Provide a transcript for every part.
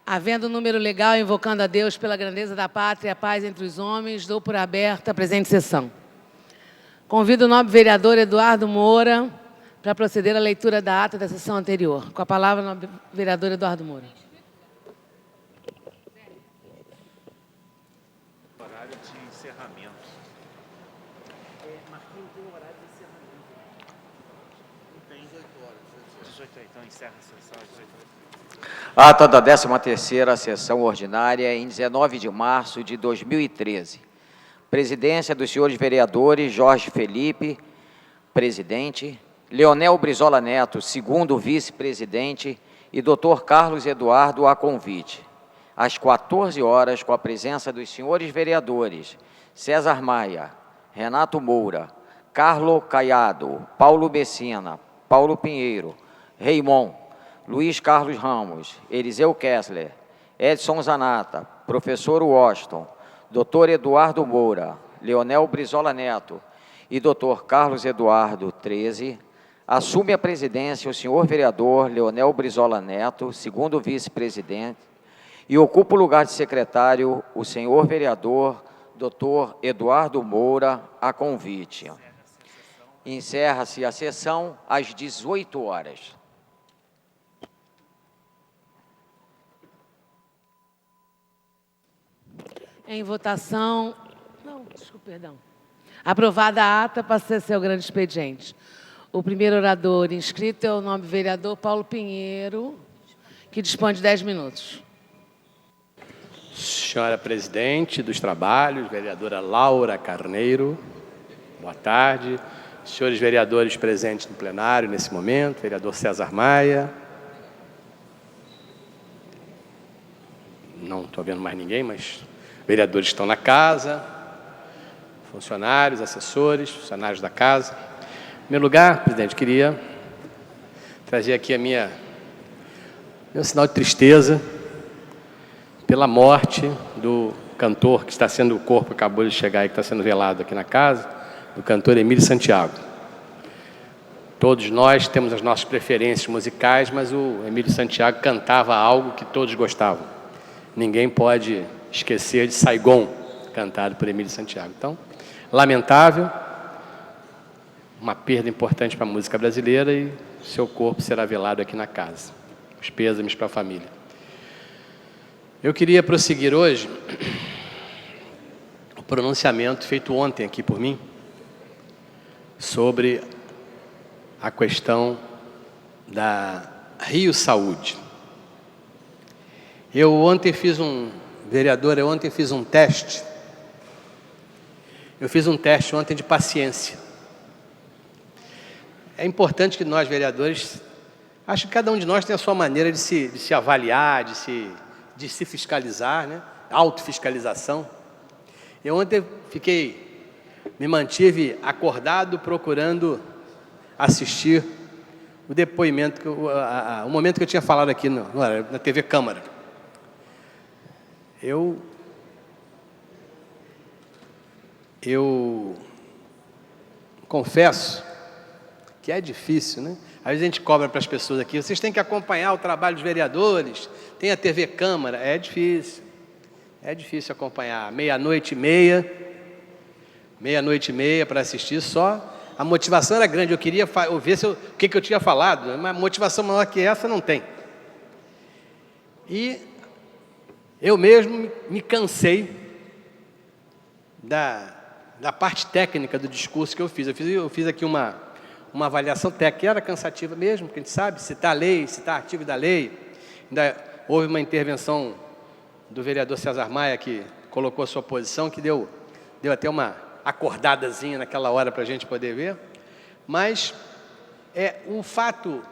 Havendo número legal, invocando a Deus pela grandeza da pátria e a paz entre os homens, dou por aberta a presente sessão. Convido o nobre vereador Eduardo Moura para proceder à leitura da ata da sessão anterior. Com a palavra, o nobre vereador Eduardo Moura. Horário de encerramento. Marquinhos tem horário de encerramento. Tem 18 horas. 18 horas, então encerra a sessão às 18 horas. Ata da 13ª sessão ordinária em 19 de março de 2013. Presidência dos senhores vereadores Jorge Felipe, presidente, Leonel Brizola Neto, segundo vice-presidente, e Dr. Carlos Eduardo a convite. Às 14 horas, com a presença dos senhores vereadores César Maia, Renato Moura, Carlo Caiado, Paulo Messina, Paulo Pinheiro, Raimon, Luiz Carlos Ramos, Eliseu Kessler, Edson Zanata, professor Washington, Dr. Eduardo Moura, Leonel Brizola Neto e Dr. Carlos Eduardo 13, assume a presidência o senhor vereador Leonel Brizola Neto, segundo vice-presidente, e ocupa o lugar de secretário o senhor vereador Dr. Eduardo Moura, a convite. Encerra-se a sessão às 18 horas. Em votação... Não, desculpa, perdão. Aprovada a ata, passa a ser o grande expediente. O primeiro orador inscrito é o nobre vereador Paulo Pinheiro, que dispõe de 10 minutos. Senhora presidente dos trabalhos, vereadora Laura Carneiro, boa tarde. Senhores vereadores presentes no plenário nesse momento, vereador César Maia. Não estou vendo mais ninguém, mas vereadores estão na casa, funcionários, assessores, funcionários da casa. Em primeiro lugar, presidente, queria trazer aqui meu sinal de tristeza pela morte do cantor que está sendo, o corpo acabou de chegar e que está sendo velado aqui na casa, do cantor Emílio Santiago. Todos nós temos as nossas preferências musicais, mas o Emílio Santiago cantava algo que todos gostavam. Ninguém pode esquecer de Saigon, cantado por Emílio Santiago. Então, lamentável, uma perda importante para a música brasileira e seu corpo será velado aqui na casa. Os pêsames para a família. Eu queria prosseguir hoje o pronunciamento feito ontem aqui por mim sobre a questão da Rio Saúde. Eu ontem fiz um teste. Eu fiz um teste ontem de paciência. É importante que nós, vereadores, acho que cada um de nós tem a sua maneira de se avaliar, de se fiscalizar, né? Autofiscalização. Eu ontem me mantive acordado procurando assistir o depoimento, o momento que eu tinha falado aqui na TV Câmara. Eu confesso que é difícil, né? Às vezes a gente cobra para as pessoas aqui, vocês têm que acompanhar o trabalho dos vereadores, tem a TV Câmara, é difícil acompanhar, meia-noite e meia para assistir só. A motivação era grande, eu queria ver o que eu tinha falado, mas motivação maior que essa não tem. E eu mesmo me cansei da parte técnica do discurso que eu fiz. Eu fiz aqui uma avaliação técnica, que era cansativa mesmo, porque a gente sabe citar a lei, citar artigo da lei. Ainda houve uma intervenção do vereador César Maia, que colocou a sua posição, que deu até uma acordadazinha naquela hora para a gente poder ver. Mas o fato,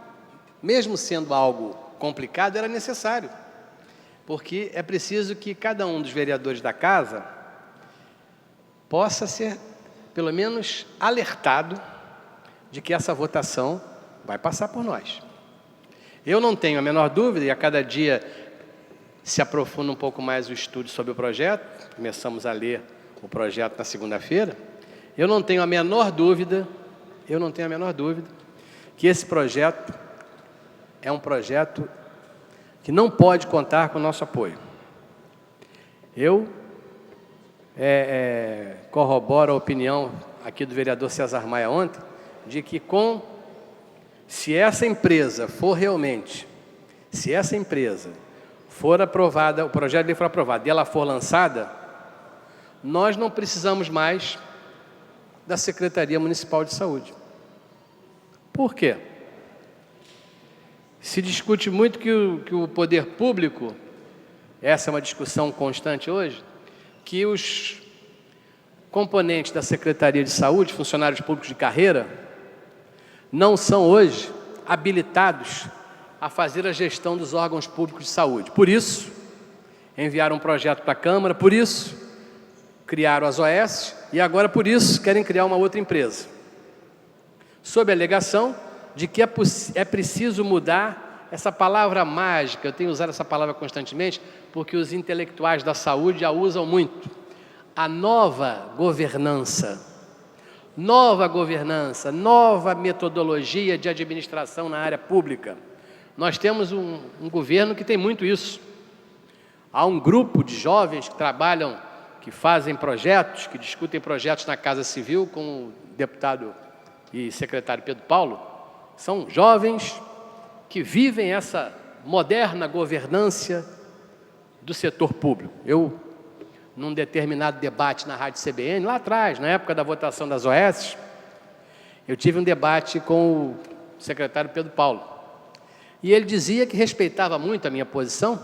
mesmo sendo algo complicado, era necessário. Porque é preciso que cada um dos vereadores da casa possa ser, pelo menos, alertado de que essa votação vai passar por nós. Eu não tenho a menor dúvida, e a cada dia se aprofunda um pouco mais o estudo sobre o projeto, começamos a ler o projeto na segunda-feira, eu não tenho a menor dúvida que esse projeto é um projeto que não pode contar com o nosso apoio. Eu corroboro a opinião aqui do vereador César Maia ontem, de que se essa empresa for realmente, se essa empresa for aprovada, o projeto de lei for aprovado e ela for lançada, nós não precisamos mais da Secretaria Municipal de Saúde. Por quê? Se discute muito que o poder público, essa é uma discussão constante hoje, que os componentes da Secretaria de Saúde, funcionários públicos de carreira, não são hoje habilitados a fazer a gestão dos órgãos públicos de saúde. Por isso, enviaram um projeto para a Câmara, por isso, criaram as OS e agora, por isso, querem criar uma outra empresa. Sob a alegação de que é preciso mudar essa palavra mágica, eu tenho usado essa palavra constantemente, porque os intelectuais da saúde a usam muito. A nova governança, nova metodologia de administração na área pública. Nós temos um governo que tem muito isso. Há um grupo de jovens que trabalham, que fazem projetos, que discutem projetos na Casa Civil, com o deputado e secretário Pedro Paulo. São jovens que vivem essa moderna governança do setor público. Eu, num determinado debate na Rádio CBN, lá atrás, na época da votação das OS, eu tive um debate com o secretário Pedro Paulo. E ele dizia que respeitava muito a minha posição,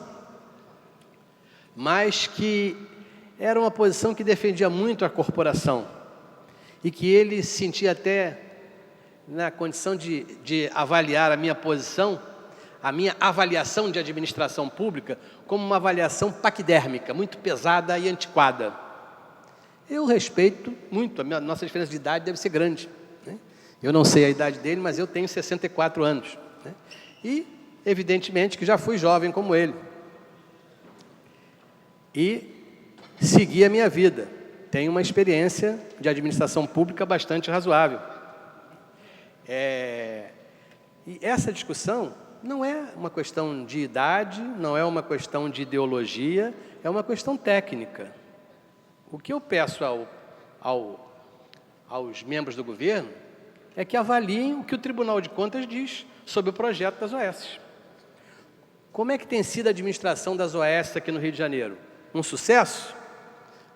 mas que era uma posição que defendia muito a corporação e que ele se sentia até na condição de avaliar a minha posição, a minha avaliação de administração pública, como uma avaliação paquidérmica, muito pesada e antiquada. Eu respeito muito, nossa diferença de idade deve ser grande, né? Eu não sei a idade dele, mas eu tenho 64 anos. Né? E, evidentemente, que já fui jovem como ele. E segui a minha vida. Tenho uma experiência de administração pública bastante razoável. E essa discussão não é uma questão de idade, não é uma questão de ideologia, é uma questão técnica. O que eu peço aos membros do governo é que avaliem o que o Tribunal de Contas diz sobre o projeto das OS. Como é que tem sido a administração das OS aqui no Rio de Janeiro? Um sucesso?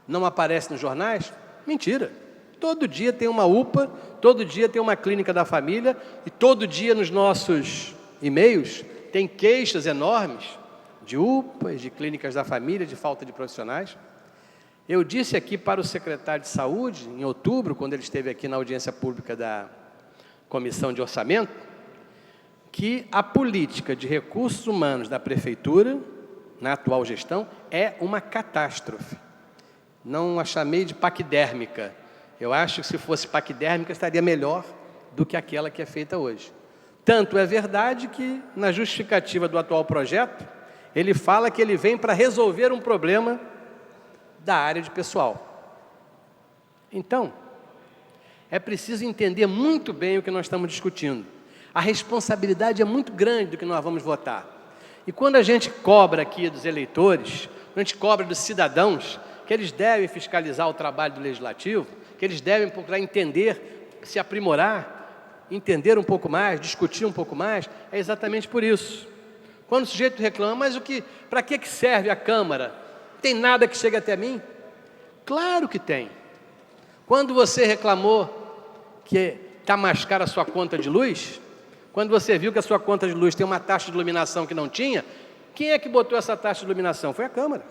Não aparece nos jornais? Mentira! Todo dia tem uma UPA, todo dia tem uma clínica da família e todo dia nos nossos e-mails tem queixas enormes de UPAs, de clínicas da família, de falta de profissionais. Eu disse aqui para o secretário de Saúde, em outubro, quando ele esteve aqui na audiência pública da Comissão de Orçamento, que a política de recursos humanos da Prefeitura, na atual gestão, é uma catástrofe. Não a chamei de paquidérmica. Eu acho que se fosse paquidérmica estaria melhor do que aquela que é feita hoje. Tanto é verdade que, na justificativa do atual projeto, ele fala que ele vem para resolver um problema da área de pessoal. Então, é preciso entender muito bem o que nós estamos discutindo. A responsabilidade é muito grande do que nós vamos votar. E quando a gente cobra aqui dos eleitores, quando a gente cobra dos cidadãos, que eles devem fiscalizar o trabalho do Legislativo, que eles devem procurar entender, se aprimorar, entender um pouco mais, discutir um pouco mais, é exatamente por isso. Quando o sujeito reclama, mas para que serve a Câmara? Tem nada que chegue até mim? Claro que tem. Quando você reclamou que está mais cara a sua conta de luz, quando você viu que a sua conta de luz tem uma taxa de iluminação que não tinha, quem é que botou essa taxa de iluminação? Foi a Câmara.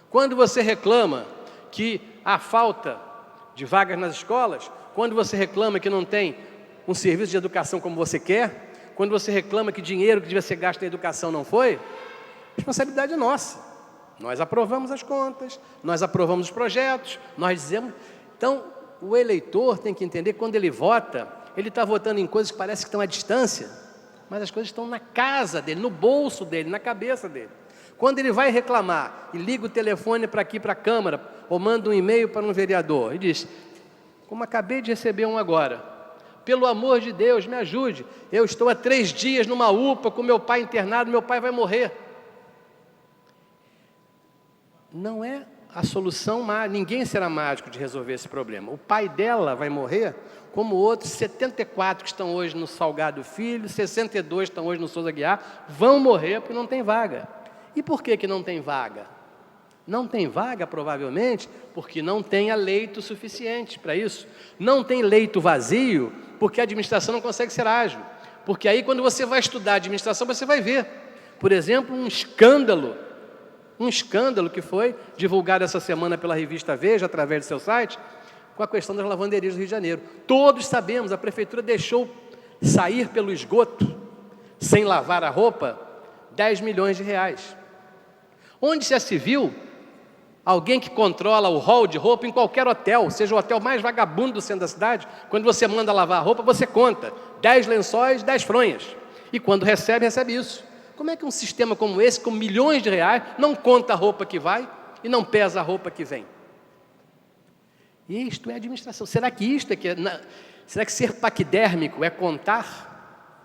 Quando você reclama que há falta de vagas nas escolas, quando você reclama que não tem um serviço de educação como você quer, quando você reclama que dinheiro que devia ser gasto na educação não foi, a responsabilidade é nossa. Nós aprovamos as contas, nós aprovamos os projetos, nós dizemos... Então, o eleitor tem que entender que quando ele vota, ele está votando em coisas que parece que estão à distância, mas as coisas estão na casa dele, no bolso dele, na cabeça dele. Quando ele vai reclamar e liga o telefone para aqui, para a Câmara, ou manda um e-mail para um vereador e diz, como acabei de receber um agora, Pelo amor de Deus, me ajude. Eu estou há 3 dias numa UPA com meu pai internado, meu pai vai morrer. Não é a solução, ninguém será mágico de resolver esse problema. O pai dela vai morrer, como outros 74 que estão hoje no Salgado Filho, 62 que estão hoje no Souza Guiar, vão morrer porque não tem vaga. E por que não tem vaga? Não tem vaga, provavelmente, porque não tenha leito suficiente para isso. Não tem leito vazio, porque a administração não consegue ser ágil. Porque aí, quando você vai estudar administração, você vai ver, por exemplo, um escândalo que foi divulgado essa semana pela revista Veja, através do seu site, com a questão das lavanderias do Rio de Janeiro. Todos sabemos, a prefeitura deixou sair pelo esgoto, sem lavar a roupa, 10 milhões de reais. Onde já se viu alguém que controla o hall de roupa em qualquer hotel, seja o hotel mais vagabundo do centro da cidade, quando você manda lavar a roupa, você conta 10 lençóis, 10 fronhas. E quando recebe isso. Como é que um sistema como esse, com milhões de reais, não conta a roupa que vai e não pesa a roupa que vem? Isto é administração. Será que isto é será que ser paquidérmico é contar?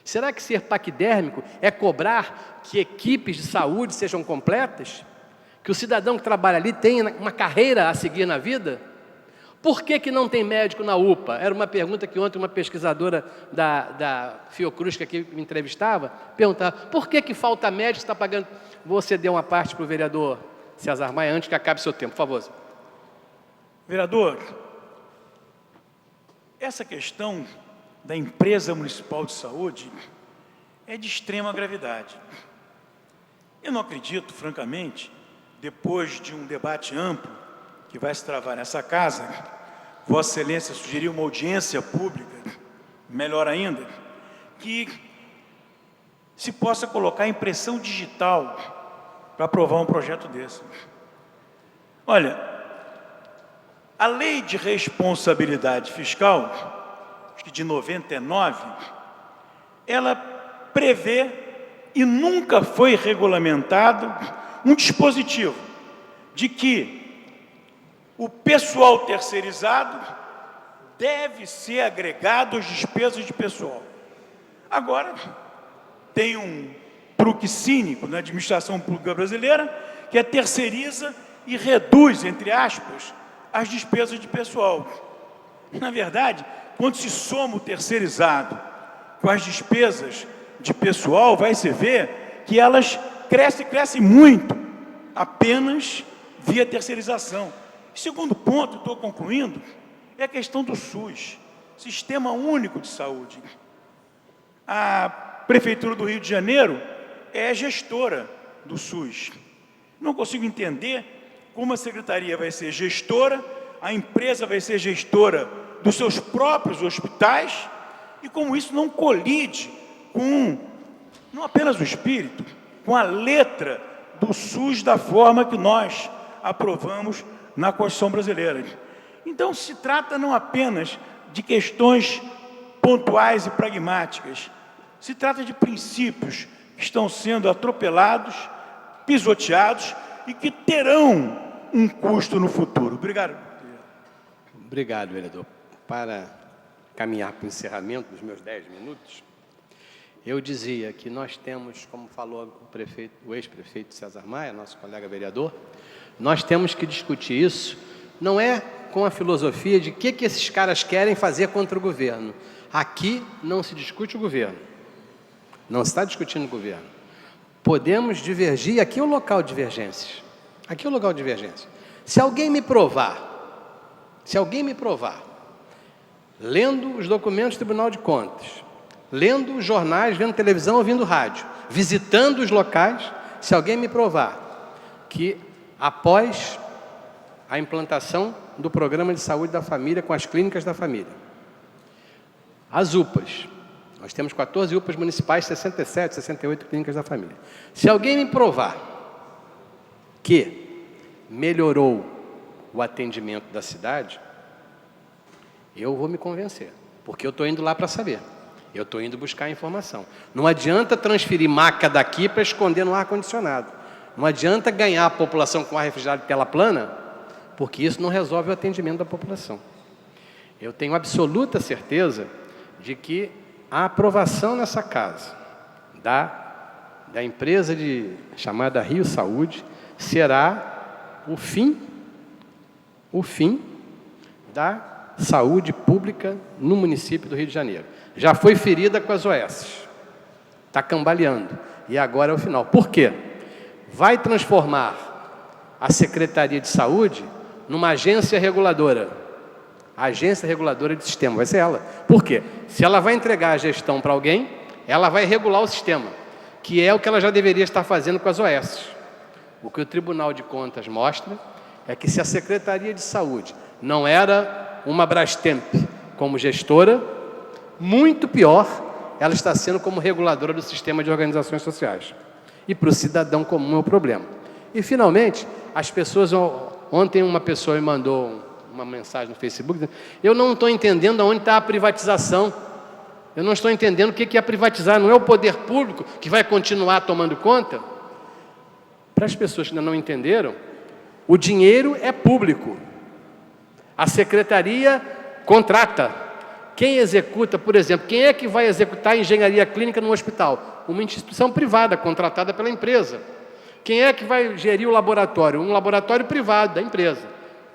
Será que ser paquidérmico é cobrar que equipes de saúde sejam completas? Que o cidadão que trabalha ali tenha uma carreira a seguir na vida? Por que não tem médico na UPA? Era uma pergunta que ontem uma pesquisadora da Fiocruz, que aqui me entrevistava, perguntava, por que falta médico, está pagando? Vou ceder uma parte para o vereador César Maia, antes que acabe seu tempo, por favor. Vereador, essa questão da empresa municipal de saúde é de extrema gravidade. Eu não acredito, francamente, depois de um debate amplo que vai se travar nessa casa, Vossa Excelência sugeriu uma audiência pública, melhor ainda, que se possa colocar impressão digital para aprovar um projeto desse. Olha, a Lei de Responsabilidade Fiscal, acho que de 99, ela prevê e nunca foi regulamentado um dispositivo de que o pessoal terceirizado deve ser agregado às despesas de pessoal. Agora, tem um truque cínico na administração pública brasileira, que terceiriza e reduz, entre aspas, as despesas de pessoal. Na verdade, quando se soma o terceirizado com as despesas de pessoal, vai se ver que elas crescem muito, apenas via terceirização. Segundo ponto, estou concluindo, é a questão do SUS, Sistema Único de Saúde. A Prefeitura do Rio de Janeiro é gestora do SUS. Não consigo entender como a Secretaria vai ser gestora, a empresa vai ser gestora dos seus próprios hospitais e como isso não colide com, não apenas o espírito, com a letra do SUS da forma que nós aprovamos na Constituição brasileira. Então, se trata não apenas de questões pontuais e pragmáticas, se trata de princípios que estão sendo atropelados, pisoteados e que terão um custo no futuro. Obrigado. Obrigado, vereador. Para caminhar para o encerramento dos meus 10 minutos, eu dizia que nós temos, como falou o ex-prefeito César Maia, nosso colega vereador, nós temos que discutir isso, não é com a filosofia de o que esses caras querem fazer contra o governo. Aqui não se discute o governo, não se está discutindo o governo. Podemos divergir, aqui é o local de divergências. Aqui é o local de divergência. Se alguém me provar, lendo os documentos do Tribunal de Contas, lendo os jornais, vendo televisão, ouvindo rádio, visitando os locais, se alguém me provar que após a implantação do Programa de Saúde da Família com as clínicas da família, as UPAs, nós temos 14 UPAs municipais, 67, 68 clínicas da família. Se alguém me provar que melhorou o atendimento da cidade, eu vou me convencer, porque eu estou indo lá para saber. Eu estou indo buscar informação. Não adianta transferir maca daqui para esconder no ar-condicionado. Não adianta ganhar a população com ar refrigerado de tela plana, porque isso não resolve o atendimento da população. Eu tenho absoluta certeza de que a aprovação nessa casa da empresa chamada Rio Saúde será o fim da saúde pública no município do Rio de Janeiro. Já foi ferida com as OS, está cambaleando, e agora é o final. Por quê? Vai transformar a Secretaria de Saúde numa agência reguladora. A agência reguladora de sistema vai ser ela. Por quê? Se ela vai entregar a gestão para alguém, ela vai regular o sistema, que é o que ela já deveria estar fazendo com as OS. O que o Tribunal de Contas mostra é que se a Secretaria de Saúde não era uma Brastemp como gestora, muito pior, ela está sendo como reguladora do sistema de organizações sociais. E para o cidadão comum é o problema. E, finalmente, as pessoas... Ontem uma pessoa me mandou uma mensagem no Facebook dizendo: eu não estou entendendo onde está a privatização. Eu não estou entendendo o que é privatizar. Não é o poder público que vai continuar tomando conta? Para as pessoas que ainda não entenderam, o dinheiro é público. A secretaria contrata. Quem executa, por exemplo, quem é que vai executar a engenharia clínica no hospital? Uma instituição privada, contratada pela empresa. Quem é que vai gerir o laboratório? Um laboratório privado da empresa.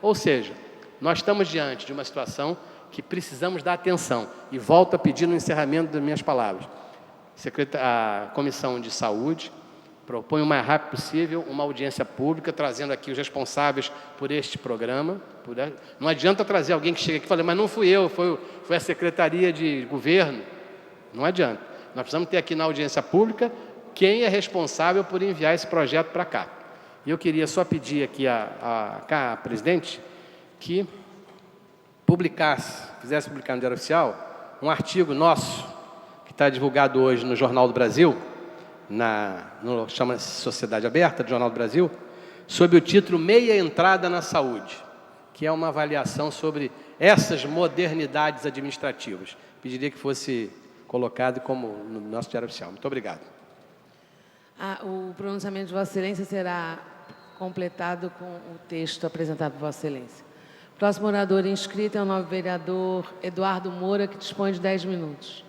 Ou seja, nós estamos diante de uma situação que precisamos dar atenção. E volto a pedir no encerramento das minhas palavras. A Comissão de Saúde propõe o mais rápido possível uma audiência pública, trazendo aqui os responsáveis por este programa. Não adianta trazer alguém que chega aqui e fale: mas não fui eu, foi a Secretaria de Governo. Não adianta. Nós precisamos ter aqui na audiência pública quem é responsável por enviar esse projeto para cá. E eu queria só pedir aqui à presidente que fizesse publicar no Diário Oficial um artigo nosso, que está divulgado hoje no Jornal do Brasil, chama-se Sociedade Aberta, do Jornal do Brasil, sob o título Meia Entrada na Saúde, que é uma avaliação sobre essas modernidades administrativas. Pediria que fosse colocado como no nosso Diário Oficial. Muito obrigado. O pronunciamento de Vossa Excelência será completado com o texto apresentado por Vossa Excelência. Próximo orador inscrito é o novo vereador Eduardo Moura, que dispõe de 10 minutos.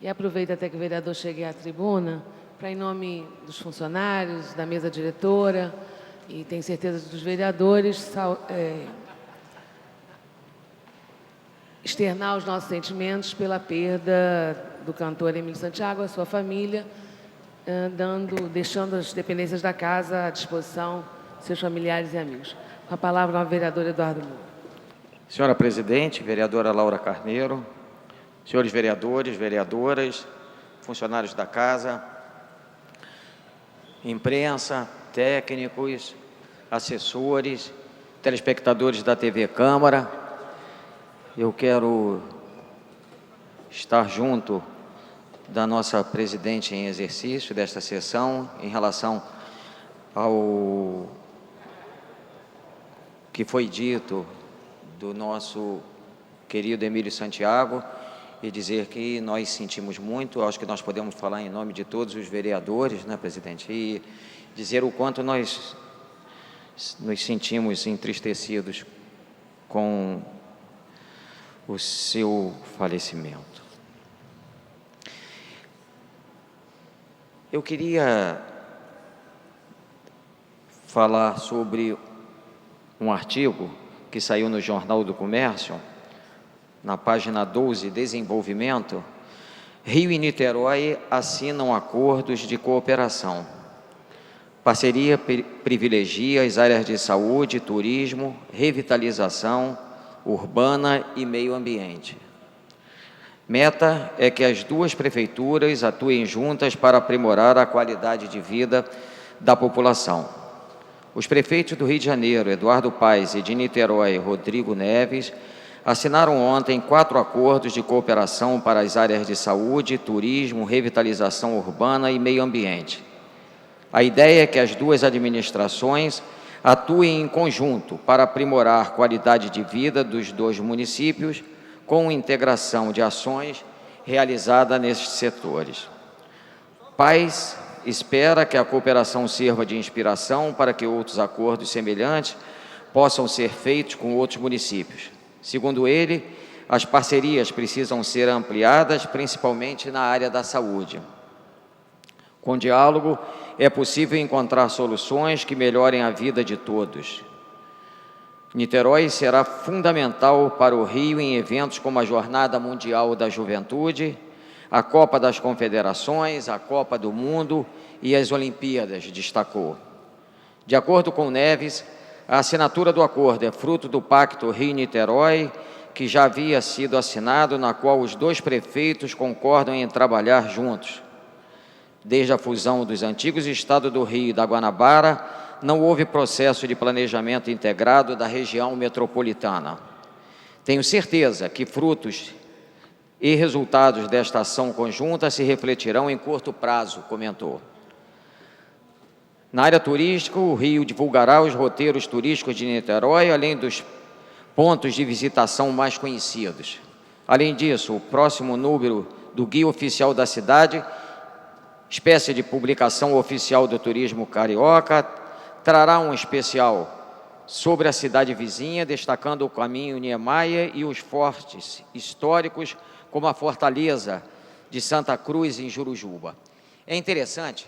E aproveito até que o vereador chegue à tribuna, para, em nome dos funcionários, da mesa diretora, e tenho certeza dos vereadores, externar os nossos sentimentos pela perda do cantor Emílio Santiago, a sua família, deixando as dependências da casa à disposição de seus familiares e amigos. Com a palavra, o vereador Eduardo Moura. Senhora Presidente, vereadora Laura Carneiro, senhores vereadores, vereadoras, funcionários da casa, imprensa, técnicos, assessores, telespectadores da TV Câmara, eu quero estar junto da nossa presidente em exercício desta sessão em relação ao que foi dito do nosso querido Emílio Santiago e dizer que nós sentimos muito, acho que nós podemos falar em nome de todos os vereadores, né, presidente, e dizer o quanto nós nos sentimos entristecidos com o seu falecimento. Eu queria falar sobre um artigo que saiu no Jornal do Comércio, na página 12, Desenvolvimento. Rio e Niterói assinam acordos de cooperação. Parceria privilegia as áreas de saúde, turismo, revitalização urbana e meio ambiente. Meta é que as duas prefeituras atuem juntas para aprimorar a qualidade de vida da população. Os prefeitos do Rio de Janeiro, Eduardo Paes, e de Niterói, Rodrigo Neves, assinaram ontem 4 acordos de cooperação para as áreas de saúde, turismo, revitalização urbana e meio ambiente. A ideia é que as duas administrações atuem em conjunto para aprimorar a qualidade de vida dos dois municípios, com integração de ações realizadas nesses setores. Paes espera que a cooperação sirva de inspiração para que outros acordos semelhantes possam ser feitos com outros municípios. Segundo ele, as parcerias precisam ser ampliadas, principalmente na área da saúde. Com diálogo, é possível encontrar soluções que melhorem a vida de todos. Niterói será fundamental para o Rio em eventos como a Jornada Mundial da Juventude, a Copa das Confederações, a Copa do Mundo e as Olimpíadas, destacou. De acordo com Neves, a assinatura do acordo é fruto do Pacto Rio-Niterói, que já havia sido assinado, na qual os dois prefeitos concordam em trabalhar juntos. Desde a fusão dos antigos estados do Rio e da Guanabara, não houve processo de planejamento integrado da região metropolitana. Tenho certeza que frutos e resultados desta ação conjunta se refletirão em curto prazo, comentou. Na área turística, o Rio divulgará os roteiros turísticos de Niterói, além dos pontos de visitação mais conhecidos. Além disso, o próximo número do Guia Oficial da Cidade, espécie de publicação oficial do turismo carioca, trará um especial sobre a cidade vizinha, destacando o caminho Niemeyer e os fortes históricos, como a Fortaleza de Santa Cruz, em Jurujuba. É interessante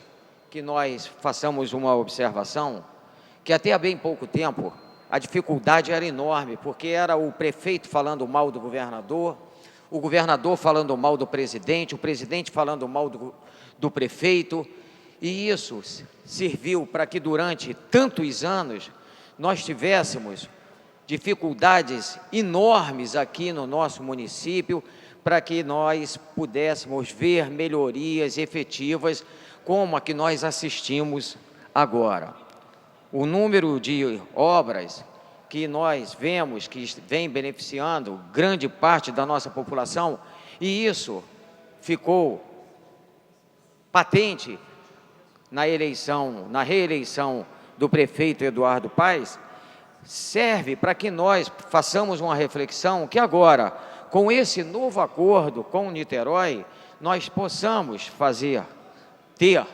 que nós façamos uma observação que até há bem pouco tempo a dificuldade era enorme, porque era o prefeito falando mal do governador, o governador falando mal do presidente, o presidente falando mal do prefeito, e isso serviu para que durante tantos anos nós tivéssemos dificuldades enormes aqui no nosso município, para que nós pudéssemos ver melhorias efetivas como a que nós assistimos agora. O número de obras que nós vemos que vem beneficiando grande parte da nossa população, e isso ficou patente na reeleição do prefeito Eduardo Paes, serve para que nós façamos uma reflexão que agora, com esse novo acordo com Niterói, nós possamos ter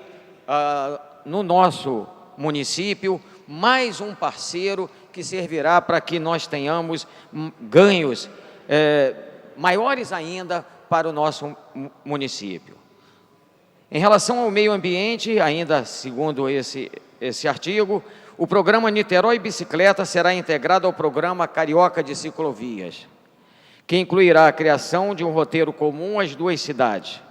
no nosso município mais um parceiro que servirá para que nós tenhamos ganhos maiores ainda para o nosso município. Em relação ao meio ambiente, ainda segundo esse artigo, o programa Niterói Bicicleta será integrado ao programa Carioca de Ciclovias, que incluirá a criação de um roteiro comum às duas cidades.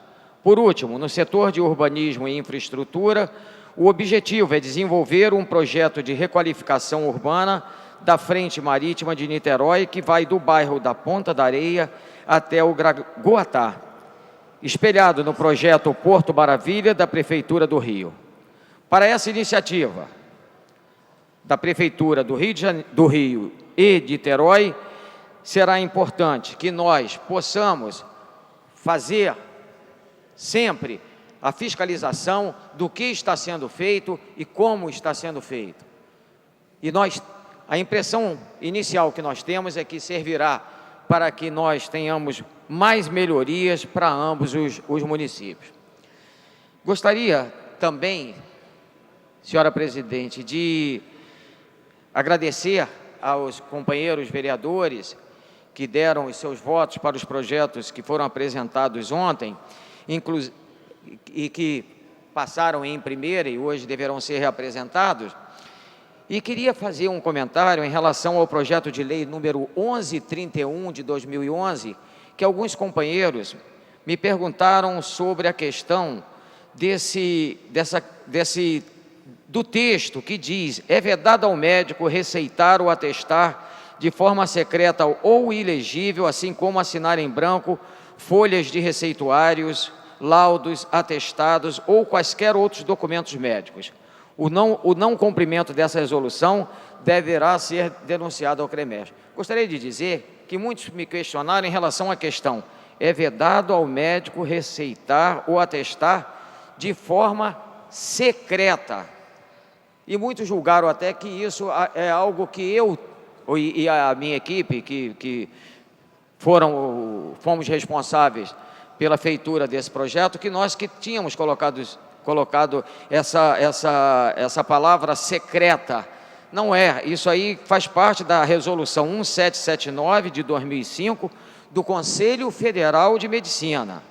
Por último, no setor de urbanismo e infraestrutura, o objetivo é desenvolver um projeto de requalificação urbana da frente marítima de Niterói, que vai do bairro da Ponta da Areia até o Gragoatá, espelhado no projeto Porto Maravilha da Prefeitura do Rio. Para essa iniciativa da Prefeitura do Rio e de Niterói, será importante que nós possamos fazer sempre a fiscalização do que está sendo feito e como está sendo feito. E a impressão inicial que nós temos é que servirá para que nós tenhamos mais melhorias para ambos os municípios. Gostaria também, senhora presidente, de agradecer aos companheiros vereadores que deram os seus votos para os projetos que foram apresentados ontem, e que passaram em primeira e hoje deverão ser reapresentados. E queria fazer um comentário em relação ao projeto de lei número 1131 de 2011, que alguns companheiros me perguntaram sobre a questão do texto que diz: é vedado ao médico receitar ou atestar de forma secreta ou ilegível, assim como assinar em branco folhas de receituários, laudos, atestados ou quaisquer outros documentos médicos. O não cumprimento dessa resolução deverá ser denunciado ao CREMES. Gostaria de dizer que muitos me questionaram em relação à questão: é vedado ao médico receitar ou atestar de forma secreta. E muitos julgaram até que isso é algo que eu e a minha equipe, que fomos responsáveis pela feitura desse projeto, que nós que tínhamos colocado essa palavra secreta. Não é, isso aí faz parte da resolução 1779 de 2005, do Conselho Federal de Medicina.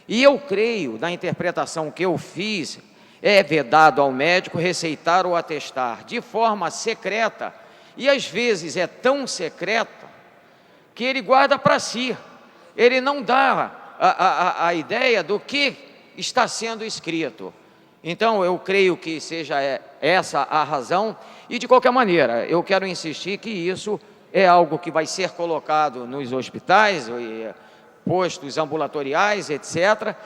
E eu creio, na interpretação que eu fiz, é vedado ao médico receitar ou atestar de forma secreta, e às vezes é tão secreta que ele guarda para si. Ele não dá a ideia do que está sendo escrito. Então, eu creio que seja essa a razão, e de qualquer maneira, eu quero insistir que isso é algo que vai ser colocado nos hospitais, postos ambulatoriais, etc.,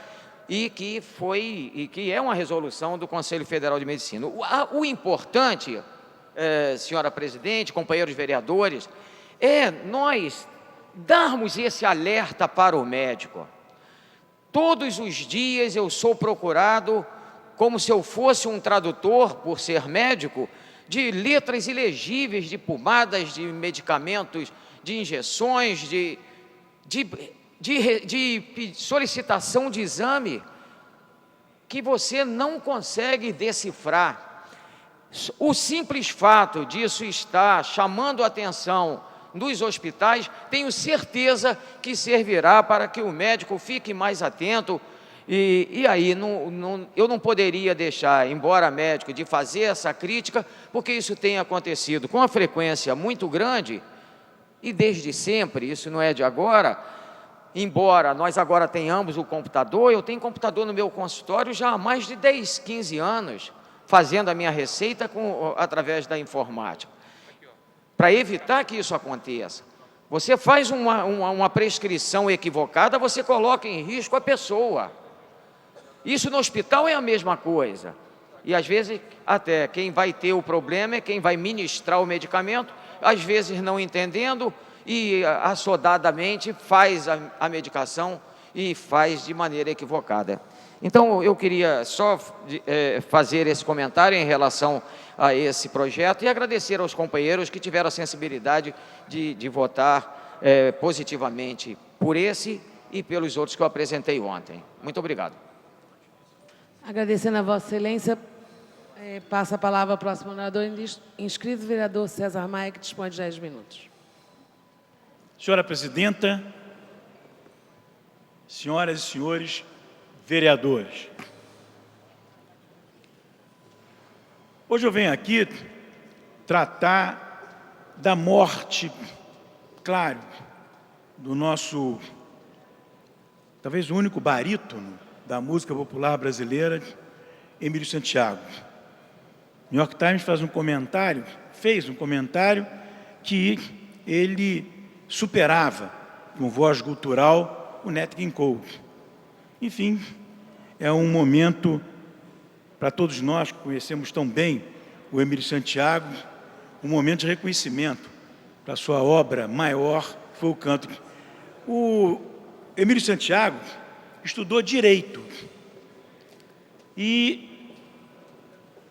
e que é uma resolução do Conselho Federal de Medicina. O importante, senhora presidente, companheiros vereadores, é nós darmos esse alerta para o médico. Todos os dias eu sou procurado, como se eu fosse um tradutor, por ser médico, de letras ilegíveis, de pomadas, de medicamentos, de injeções, de solicitação de exame, que você não consegue decifrar. O simples fato disso estar chamando a atenção dos hospitais, tenho certeza que servirá para que o médico fique mais atento. E aí, eu não poderia deixar, embora médico, de fazer essa crítica, porque isso tem acontecido com uma frequência muito grande, e desde sempre, isso não é de agora. Embora nós agora tenhamos o computador, eu tenho computador no meu consultório já há mais de 10, 15 anos, fazendo a minha receita através da informática. Para evitar que isso aconteça, você faz uma prescrição equivocada, você coloca em risco a pessoa. Isso no hospital é a mesma coisa. E às vezes até quem vai ter o problema é quem vai ministrar o medicamento, às vezes não entendendo, e assodadamente faz a medicação e faz de maneira equivocada. Então, eu queria só fazer esse comentário em relação a esse projeto e agradecer aos companheiros que tiveram a sensibilidade de votar positivamente por esse e pelos outros que eu apresentei ontem. Muito obrigado. Agradecendo a Vossa Excelência, passa a palavra ao próximo orador inscrito, vereador César Maia, que dispõe de 10 minutos. Senhora Presidenta, senhoras e senhores vereadores, hoje eu venho aqui tratar da morte, claro, do nosso, talvez o único barítono da música popular brasileira, Emílio Santiago. New York Times fez um comentário que ele superava, com voz gutural, o Nat King Cole. Enfim, é um momento para todos nós que conhecemos tão bem o Emílio Santiago, um momento de reconhecimento para a sua obra maior, que foi o canto. O Emílio Santiago estudou Direito e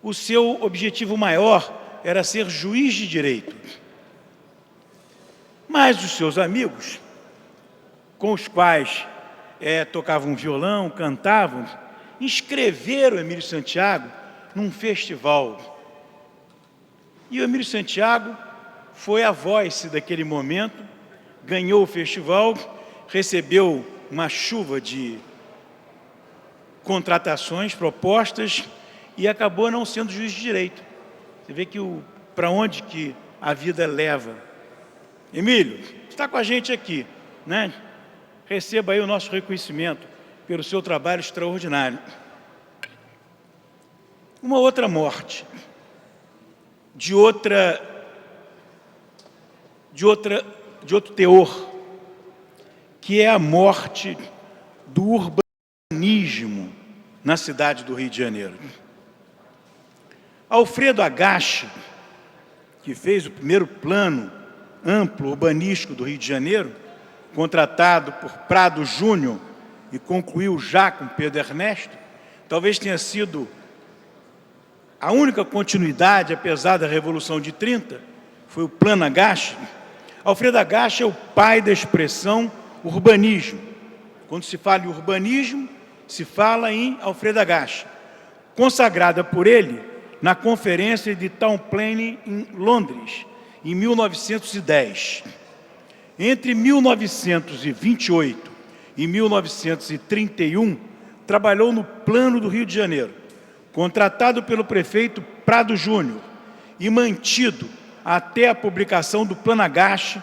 o seu objetivo maior era ser juiz de direito. Mas os seus amigos, com os quais tocavam violão, cantavam, inscreveram o Emílio Santiago num festival. E o Emílio Santiago foi a voz daquele momento, ganhou o festival, recebeu uma chuva de contratações, propostas, e acabou não sendo juiz de direito. Você vê que para onde que a vida leva. Emílio, está com a gente aqui, né? Receba aí o nosso reconhecimento pelo seu trabalho extraordinário. Uma outra morte, de outro teor, que é a morte do urbanismo na cidade do Rio de Janeiro. Alfredo Agache, que fez o primeiro plano amplo urbanístico do Rio de Janeiro, contratado por Prado Júnior e concluiu já com Pedro Ernesto, talvez tenha sido a única continuidade, apesar da Revolução de 30, foi o Plano Agache. Alfredo Agache é o pai da expressão urbanismo. Quando se fala em urbanismo, se fala em Alfredo Agache, consagrada por ele na Conferência de Town Planning em Londres, em 1910. Entre 1928 e 1931, trabalhou no Plano do Rio de Janeiro, contratado pelo prefeito Prado Júnior e mantido até a publicação do Plano Agache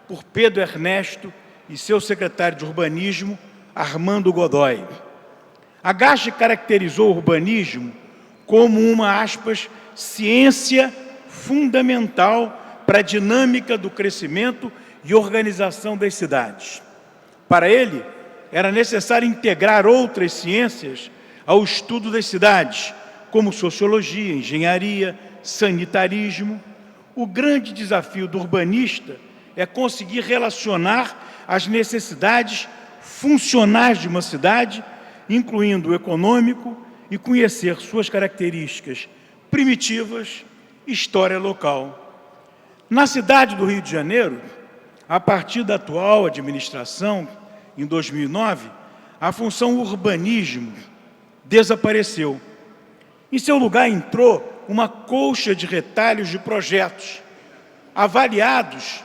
por Pedro Ernesto e seu secretário de Urbanismo, Armando Godoy. Agache caracterizou o urbanismo como uma, aspas, ciência fundamental para a dinâmica do crescimento e organização das cidades. Para ele, era necessário integrar outras ciências ao estudo das cidades, como sociologia, engenharia, sanitarismo. O grande desafio do urbanista é conseguir relacionar as necessidades funcionais de uma cidade, incluindo o econômico, e conhecer suas características primitivas e história local. Na cidade do Rio de Janeiro, a partir da atual administração, em 2009, a função urbanismo desapareceu. Em seu lugar entrou uma colcha de retalhos de projetos, avaliados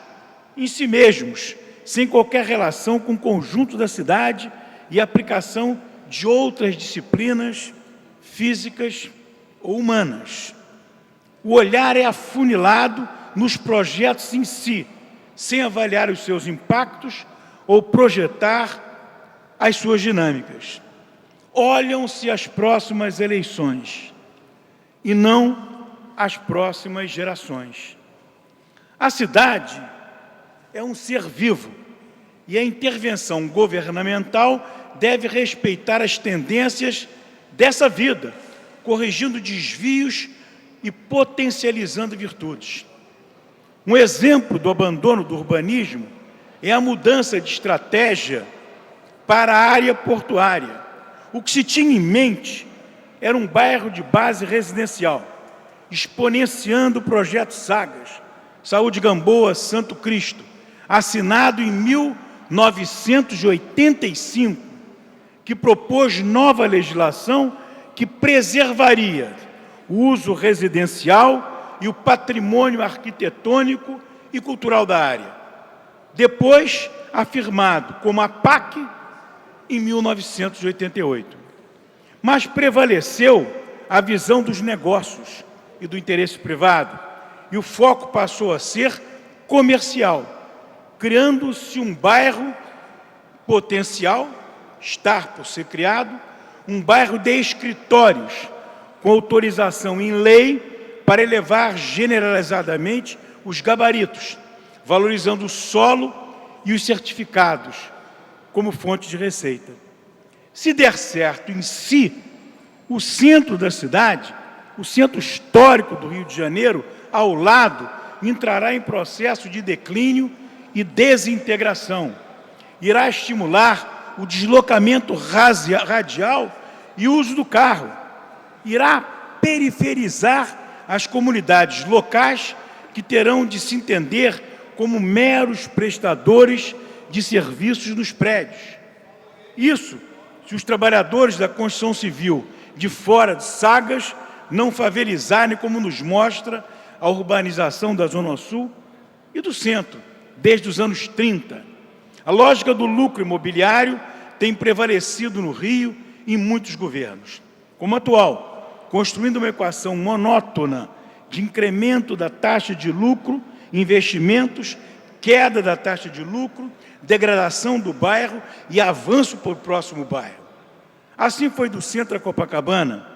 em si mesmos, sem qualquer relação com o conjunto da cidade e aplicação de outras disciplinas físicas ou humanas. O olhar é afunilado nos projetos em si, sem avaliar os seus impactos ou projetar as suas dinâmicas. Olham-se as próximas eleições e não as próximas gerações. A cidade é um ser vivo e a intervenção governamental deve respeitar as tendências dessa vida, corrigindo desvios e potencializando virtudes. Um exemplo do abandono do urbanismo é a mudança de estratégia para a área portuária. O que se tinha em mente era um bairro de base residencial, exponenciando o projeto Sagas, Saúde Gamboa, Santo Cristo, assinado em 1985, que propôs nova legislação que preservaria o uso residencial e o patrimônio arquitetônico e cultural da área. Depois, afirmado como a PAC em 1988. Mas prevaleceu a visão dos negócios e do interesse privado, e o foco passou a ser comercial, criando-se um bairro potencial, estar por ser criado, um bairro de escritórios, com autorização em lei para elevar generalizadamente os gabaritos, valorizando o solo e os certificados como fonte de receita. Se der certo em si, o centro da cidade, o centro histórico do Rio de Janeiro, ao lado, entrará em processo de declínio e desintegração. Irá estimular o deslocamento radial e o uso do carro. Irá periferizar as comunidades locais, que terão de se entender como meros prestadores de serviços nos prédios. Isso, se os trabalhadores da construção civil de fora de Sagas não favelizarem, como nos mostra a urbanização da Zona Sul e do centro, desde os anos 30. A lógica do lucro imobiliário tem prevalecido no Rio em muitos governos, como o atual, construindo uma equação monótona de incremento da taxa de lucro, investimentos, queda da taxa de lucro, degradação do bairro e avanço para o próximo bairro. Assim foi do centro a Copacabana.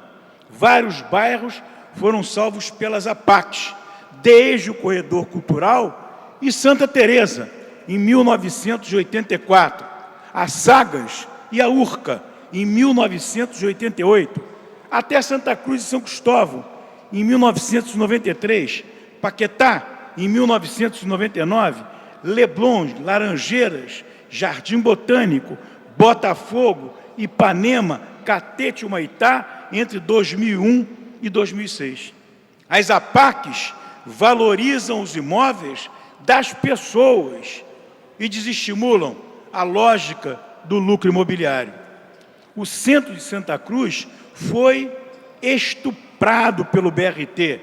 Vários bairros foram salvos pelas APACs, desde o Corredor Cultural e Santa Teresa, em 1984, a Sagas e a Urca, em 1988, até Santa Cruz e São Cristóvão, em 1993, Paquetá, em 1999, Leblon, Laranjeiras, Jardim Botânico, Botafogo, Ipanema, Catete e Humaitá, entre 2001 e 2006. As APACs valorizam os imóveis das pessoas e desestimulam a lógica do lucro imobiliário. O centro de Santa Cruz foi estuprado pelo BRT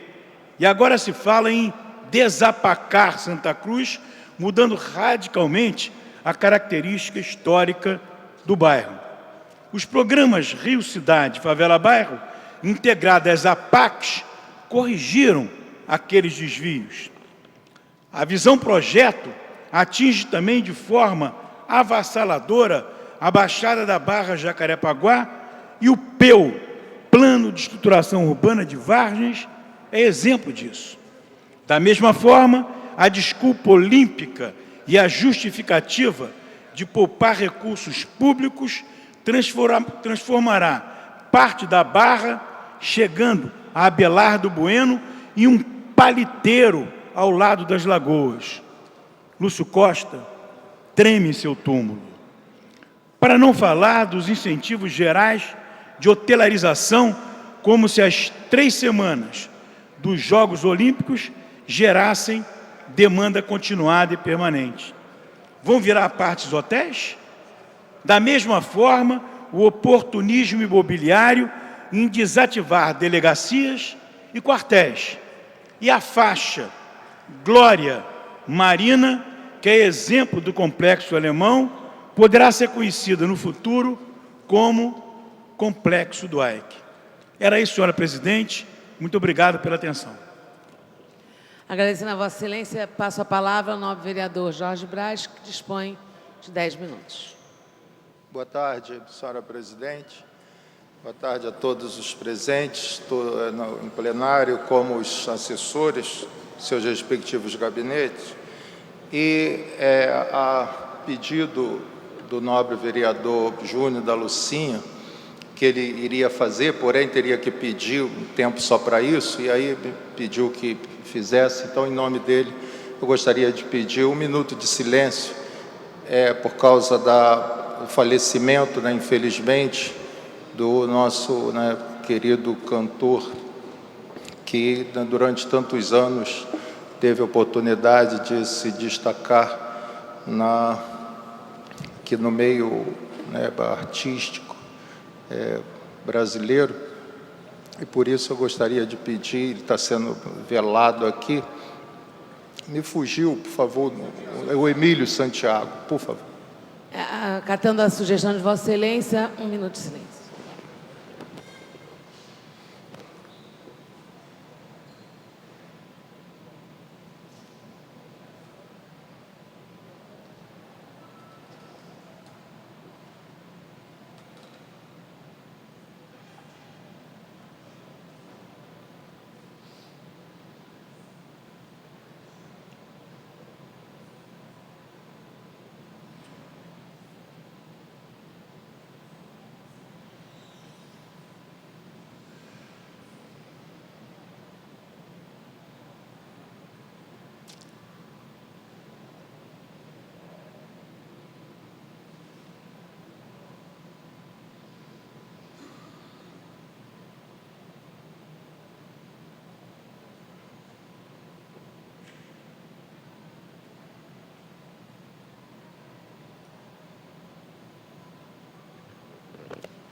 e agora se fala em desapacar Santa Cruz mudando radicalmente a característica histórica do bairro. Os programas Rio Cidade, Favela Bairro, integrados às APACs, corrigiram aqueles desvios. A visão projeto atinge também de forma avassaladora a Baixada da Barra Jacarepaguá e o PEU, Plano de Estruturação Urbana de Vargens, é exemplo disso. Da mesma forma, a desculpa olímpica e a justificativa de poupar recursos públicos transformará parte da Barra, chegando a Abelardo Bueno, em um paliteiro ao lado das lagoas. Lúcio Costa treme em seu túmulo. Para não falar dos incentivos gerais de hotelarização, como se as 3 semanas dos Jogos Olímpicos gerassem demanda continuada e permanente. Vão virar parte os hotéis? Da mesma forma, o oportunismo imobiliário em desativar delegacias e quartéis. E a faixa Glória Marina, que é exemplo do complexo alemão, poderá ser conhecida no futuro como Complexo do AEC. Era isso, senhora presidente. Muito obrigado pela atenção. Agradecendo a Vossa Excelência, passo a palavra ao nobre vereador Jorge Braz, que dispõe de 10 minutos. Boa tarde, senhora presidente. Boa tarde a todos os presentes, em plenário, como os assessores, seus respectivos gabinetes. E, a pedido do nobre vereador Júnior da Lucinha, que ele iria fazer, porém teria que pedir um tempo só para isso, e aí pediu que fizesse. Então, em nome dele, eu gostaria de pedir 1 minuto de silêncio, por causa do falecimento, infelizmente, do nosso querido cantor, que durante tantos anos teve a oportunidade de se destacar aqui no meio artístico brasileiro, e por isso eu gostaria de pedir, ele está sendo velado aqui, me fugiu, por favor, o Emílio Santiago, por favor. Acatando a sugestão de Vossa Excelência, 1 minuto de silêncio.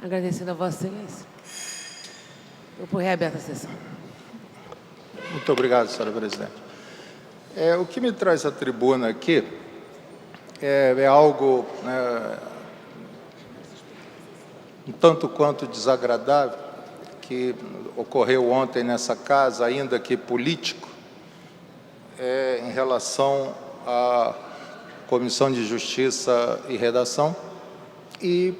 Agradecendo a Vossa Excelência. Eu por reaberta a sessão. Muito obrigado, senhora presidente. O que me traz à tribuna aqui é algo um tanto quanto desagradável, que ocorreu ontem nessa casa, ainda que político, em relação à Comissão de Justiça e Redação e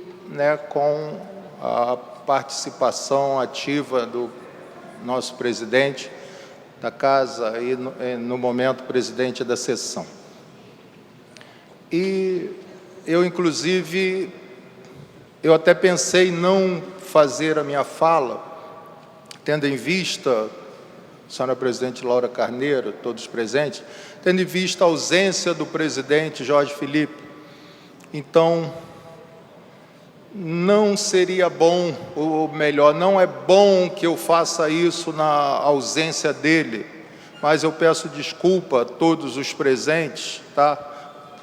com a participação ativa do nosso presidente da Casa e, no momento, presidente da sessão. E eu, inclusive, eu até pensei em não fazer a minha fala, tendo em vista, senhora presidente Laura Carneiro, todos presentes, tendo em vista a ausência do presidente Jorge Felipe. Então, não seria bom, ou melhor, não é bom que eu faça isso na ausência dele, mas eu peço desculpa a todos os presentes, tá?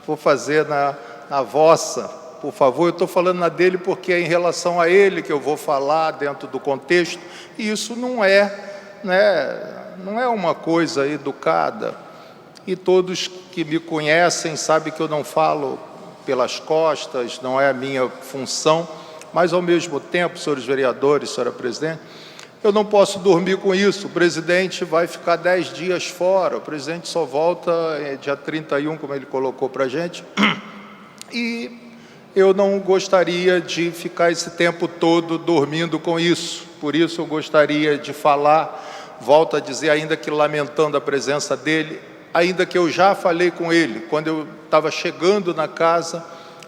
Vou fazer na vossa, por favor. Eu estou falando na dele porque é em relação a ele que eu vou falar dentro do contexto, e isso não é uma coisa educada. e todos que me conhecem sabem que eu não falo pelas costas, não é a minha função, mas, ao mesmo tempo, senhores vereadores, senhora presidente, eu não posso dormir com isso. O presidente vai ficar 10 dias fora, o presidente só volta dia 31, como ele colocou para a gente, e eu não gostaria de ficar esse tempo todo dormindo com isso. Por isso eu gostaria de falar, volto a dizer, ainda que lamentando a presença dele, ainda que eu já falei com ele, quando eu estava chegando na casa,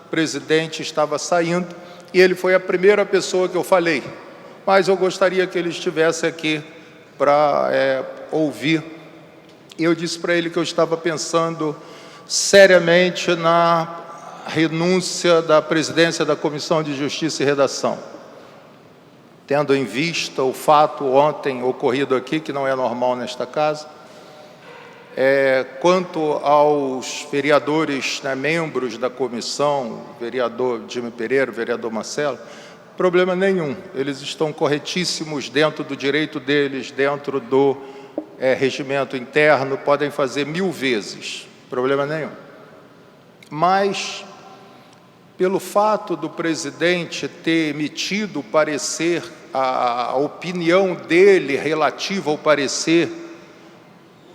o presidente estava saindo, e ele foi a primeira pessoa que eu falei. Mas eu gostaria que ele estivesse aqui para ouvir. Eu disse para ele que eu estava pensando seriamente na renúncia da presidência da Comissão de Justiça e Redação, tendo em vista o fato ontem ocorrido aqui, que não é normal nesta casa. Quanto aos vereadores, membros da comissão, o vereador Jimmy Pereira, o vereador Marcelo, problema nenhum, eles estão corretíssimos dentro do direito deles, dentro do regimento interno, podem fazer 1000 vezes, problema nenhum. Mas, pelo fato do presidente ter emitido o parecer, a opinião dele relativa ao parecer,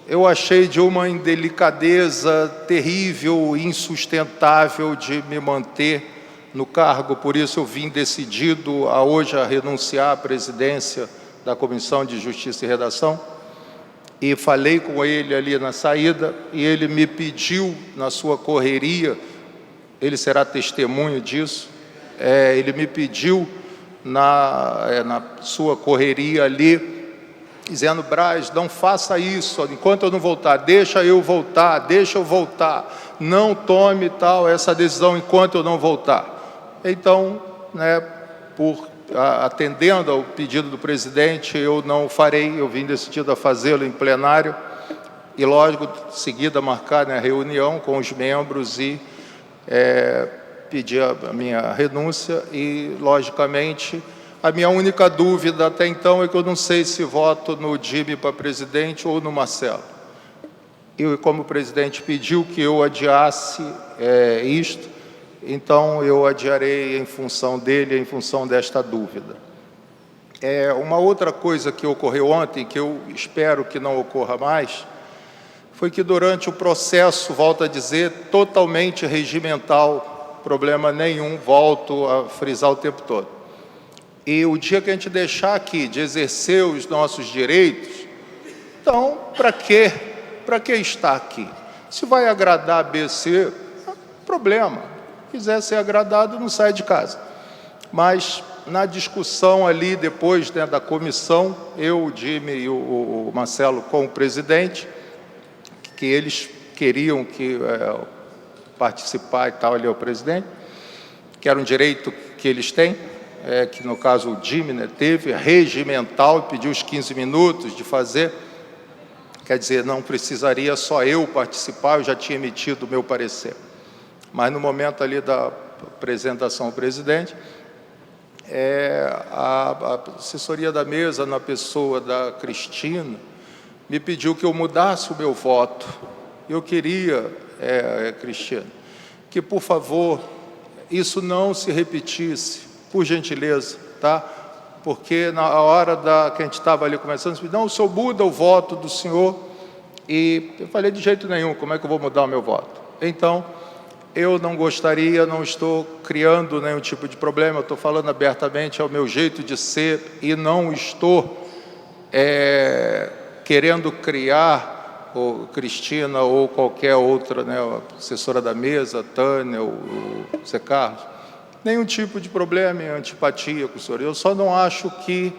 eu achei de uma indelicadeza terrível, insustentável de me manter no cargo. Por isso eu vim decidido hoje a renunciar à presidência da Comissão de Justiça e Redação, e falei com ele ali na saída, e ele me pediu na sua correria, ele será testemunho disso, ele me pediu na sua correria ali, dizendo: Braz, não faça isso, enquanto eu não voltar, deixa eu voltar, não tome essa decisão enquanto eu não voltar. Então, atendendo ao pedido do presidente, eu não o farei, eu vim decidido a fazê-lo em plenário, e lógico, em seguida marcar a reunião com os membros e pedir a minha renúncia, e logicamente a minha única dúvida até então é que eu não sei se voto no Jimmy para presidente ou no Marcelo. E como o presidente pediu que eu adiasse isto, então eu adiarei em função dele, em função desta dúvida. Uma outra coisa que ocorreu ontem, que eu espero que não ocorra mais, foi que durante o processo, volto a dizer, totalmente regimental, problema nenhum, volto a frisar o tempo todo. E o dia que a gente deixar aqui de exercer os nossos direitos, então, para que estar aqui? Se vai agradar a B, C, problema. Quiser ser agradado, não sai de casa. Mas, na discussão ali, depois da comissão, eu, o Jimmy e o Marcelo com o presidente, que eles queriam que participar e tal, ali é o presidente, que era um direito que eles têm, que no caso o Jimmy teve, regimental, pediu os 15 minutos de fazer, quer dizer, não precisaria só eu participar, eu já tinha emitido o meu parecer. Mas no momento ali da apresentação ao presidente, a assessoria da mesa, na pessoa da Cristina, me pediu que eu mudasse o meu voto. Eu queria, Cristina, que, por favor, isso não se repetisse, por gentileza, tá? Porque na hora que a gente estava ali conversando, não, o senhor muda o voto do senhor, e eu falei, de jeito nenhum, como é que eu vou mudar o meu voto? Então, eu não gostaria, não estou criando nenhum tipo de problema, eu estou falando abertamente, é o meu jeito de ser, e não estou querendo criar, ou Cristina, ou qualquer outra, a assessora da mesa, a Tânia, o Zé Carlos, nenhum tipo de problema e antipatia com o senhor. Eu só não acho que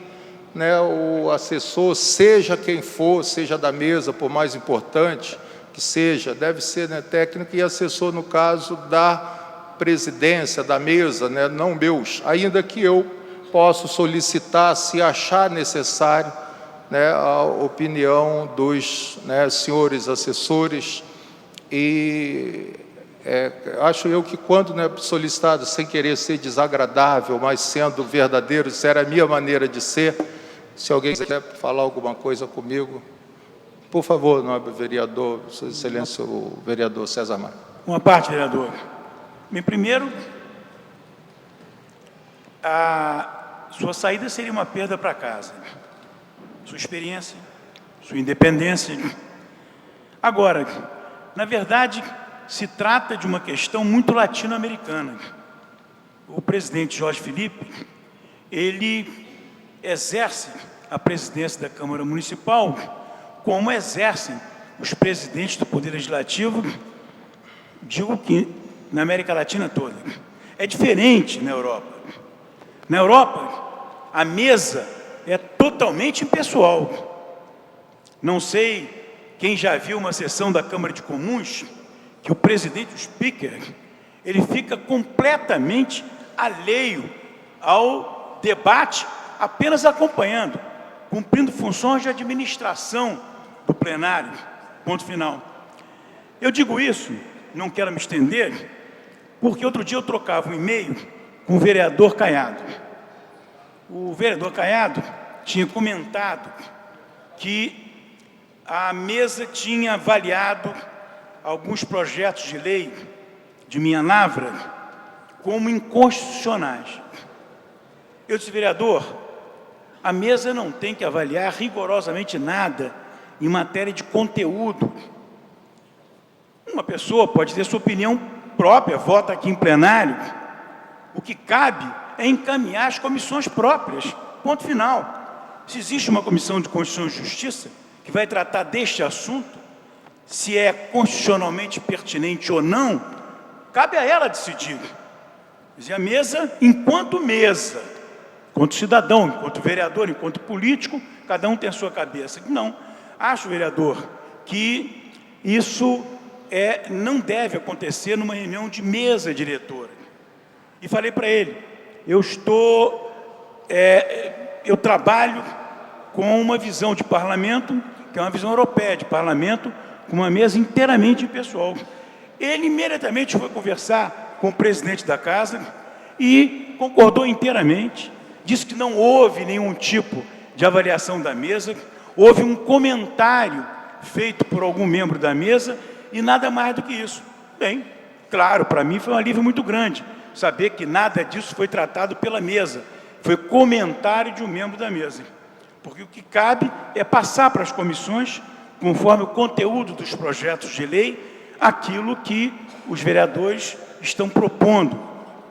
o assessor, seja quem for, seja da mesa, por mais importante que seja, deve ser técnico e assessor, no caso da presidência, da mesa, não meus, ainda que eu possa solicitar, se achar necessário, a opinião dos senhores assessores. E acho eu que quando solicitado, sem querer ser desagradável, mas sendo verdadeiro, isso era a minha maneira de ser. Se alguém quiser falar alguma coisa comigo, Por favor, nobre vereador, Sua Excelência, o vereador César Maia. Uma parte, vereador. Bem, primeiro, a sua saída seria uma perda para casa. Sua experiência, sua independência. Agora, na verdade, se trata de uma questão muito latino-americana. O presidente Jorge Felipe, ele exerce a presidência da Câmara Municipal como exercem os presidentes do Poder Legislativo, digo que na América Latina toda. É diferente na Europa. Na Europa, a mesa é totalmente impessoal. Não sei quem já viu uma sessão da Câmara de Comuns, que o presidente, o speaker, ele fica completamente alheio ao debate, apenas acompanhando, cumprindo funções de administração do plenário, ponto final. Eu digo isso, não quero me estender, porque outro dia eu trocava um e-mail com o vereador Caiado. O vereador Caiado tinha comentado que a mesa tinha avaliado alguns projetos de lei de minha lavra como inconstitucionais. Eu disse, vereador, a mesa não tem que avaliar rigorosamente nada em matéria de conteúdo. Uma pessoa pode ter sua opinião própria, vota aqui em plenário. O que cabe é encaminhar as comissões próprias, ponto final. Se existe uma comissão de Constituição e Justiça que vai tratar deste assunto, se é constitucionalmente pertinente ou não, cabe a ela decidir. Quer dizer, a mesa, enquanto cidadão, enquanto vereador, enquanto político, cada um tem a sua cabeça. Não, acho, vereador, que isso não deve acontecer numa reunião de mesa diretora. E falei para ele, eu trabalho com uma visão de parlamento, que é uma visão europeia de parlamento, com uma mesa inteiramente impessoal. Ele imediatamente foi conversar com o presidente da casa e concordou inteiramente, disse que não houve nenhum tipo de avaliação da mesa, houve um comentário feito por algum membro da mesa e nada mais do que isso. Bem, claro, para mim foi um alívio muito grande saber que nada disso foi tratado pela mesa, foi comentário de um membro da mesa. Porque o que cabe é passar para as comissões, conforme o conteúdo dos projetos de lei, aquilo que os vereadores estão propondo,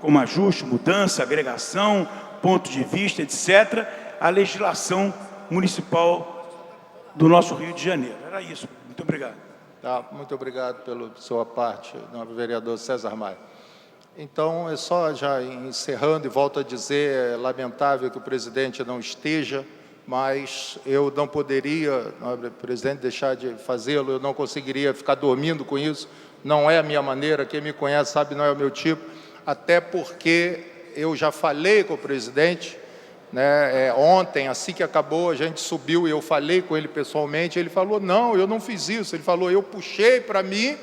como ajuste, mudança, agregação, ponto de vista, etc., a legislação municipal do nosso Rio de Janeiro. Era isso. Muito obrigado. Tá, muito obrigado pela sua parte, nobre vereador César Maia. Então, é só já encerrando e volto a dizer, é lamentável que o presidente não esteja, mas eu não poderia, nobre presidente, deixar de fazê-lo, eu não conseguiria ficar dormindo com isso, não é a minha maneira, quem me conhece sabe, não é o meu tipo, até porque eu já falei com o presidente, né, ontem, assim que acabou, a gente subiu e eu falei com ele pessoalmente, ele falou, não, eu não fiz isso, ele falou, eu puxei para mim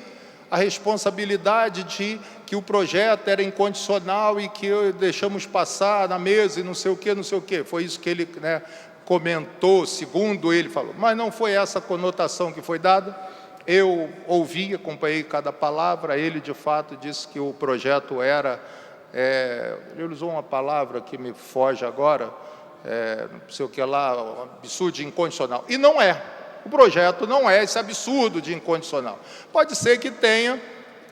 a responsabilidade de que o projeto era incondicional e que deixamos passar na mesa e não sei o quê, não sei o quê. Foi isso que ele, né, comentou, segundo ele falou. Mas não foi essa conotação que foi dada. Eu ouvi, acompanhei cada palavra. Ele, de fato, disse que o projeto era... ele usou uma palavra que me foge agora, não sei o que lá, um absurdo de incondicional. E não é. O projeto não é esse absurdo de incondicional. Pode ser que tenha,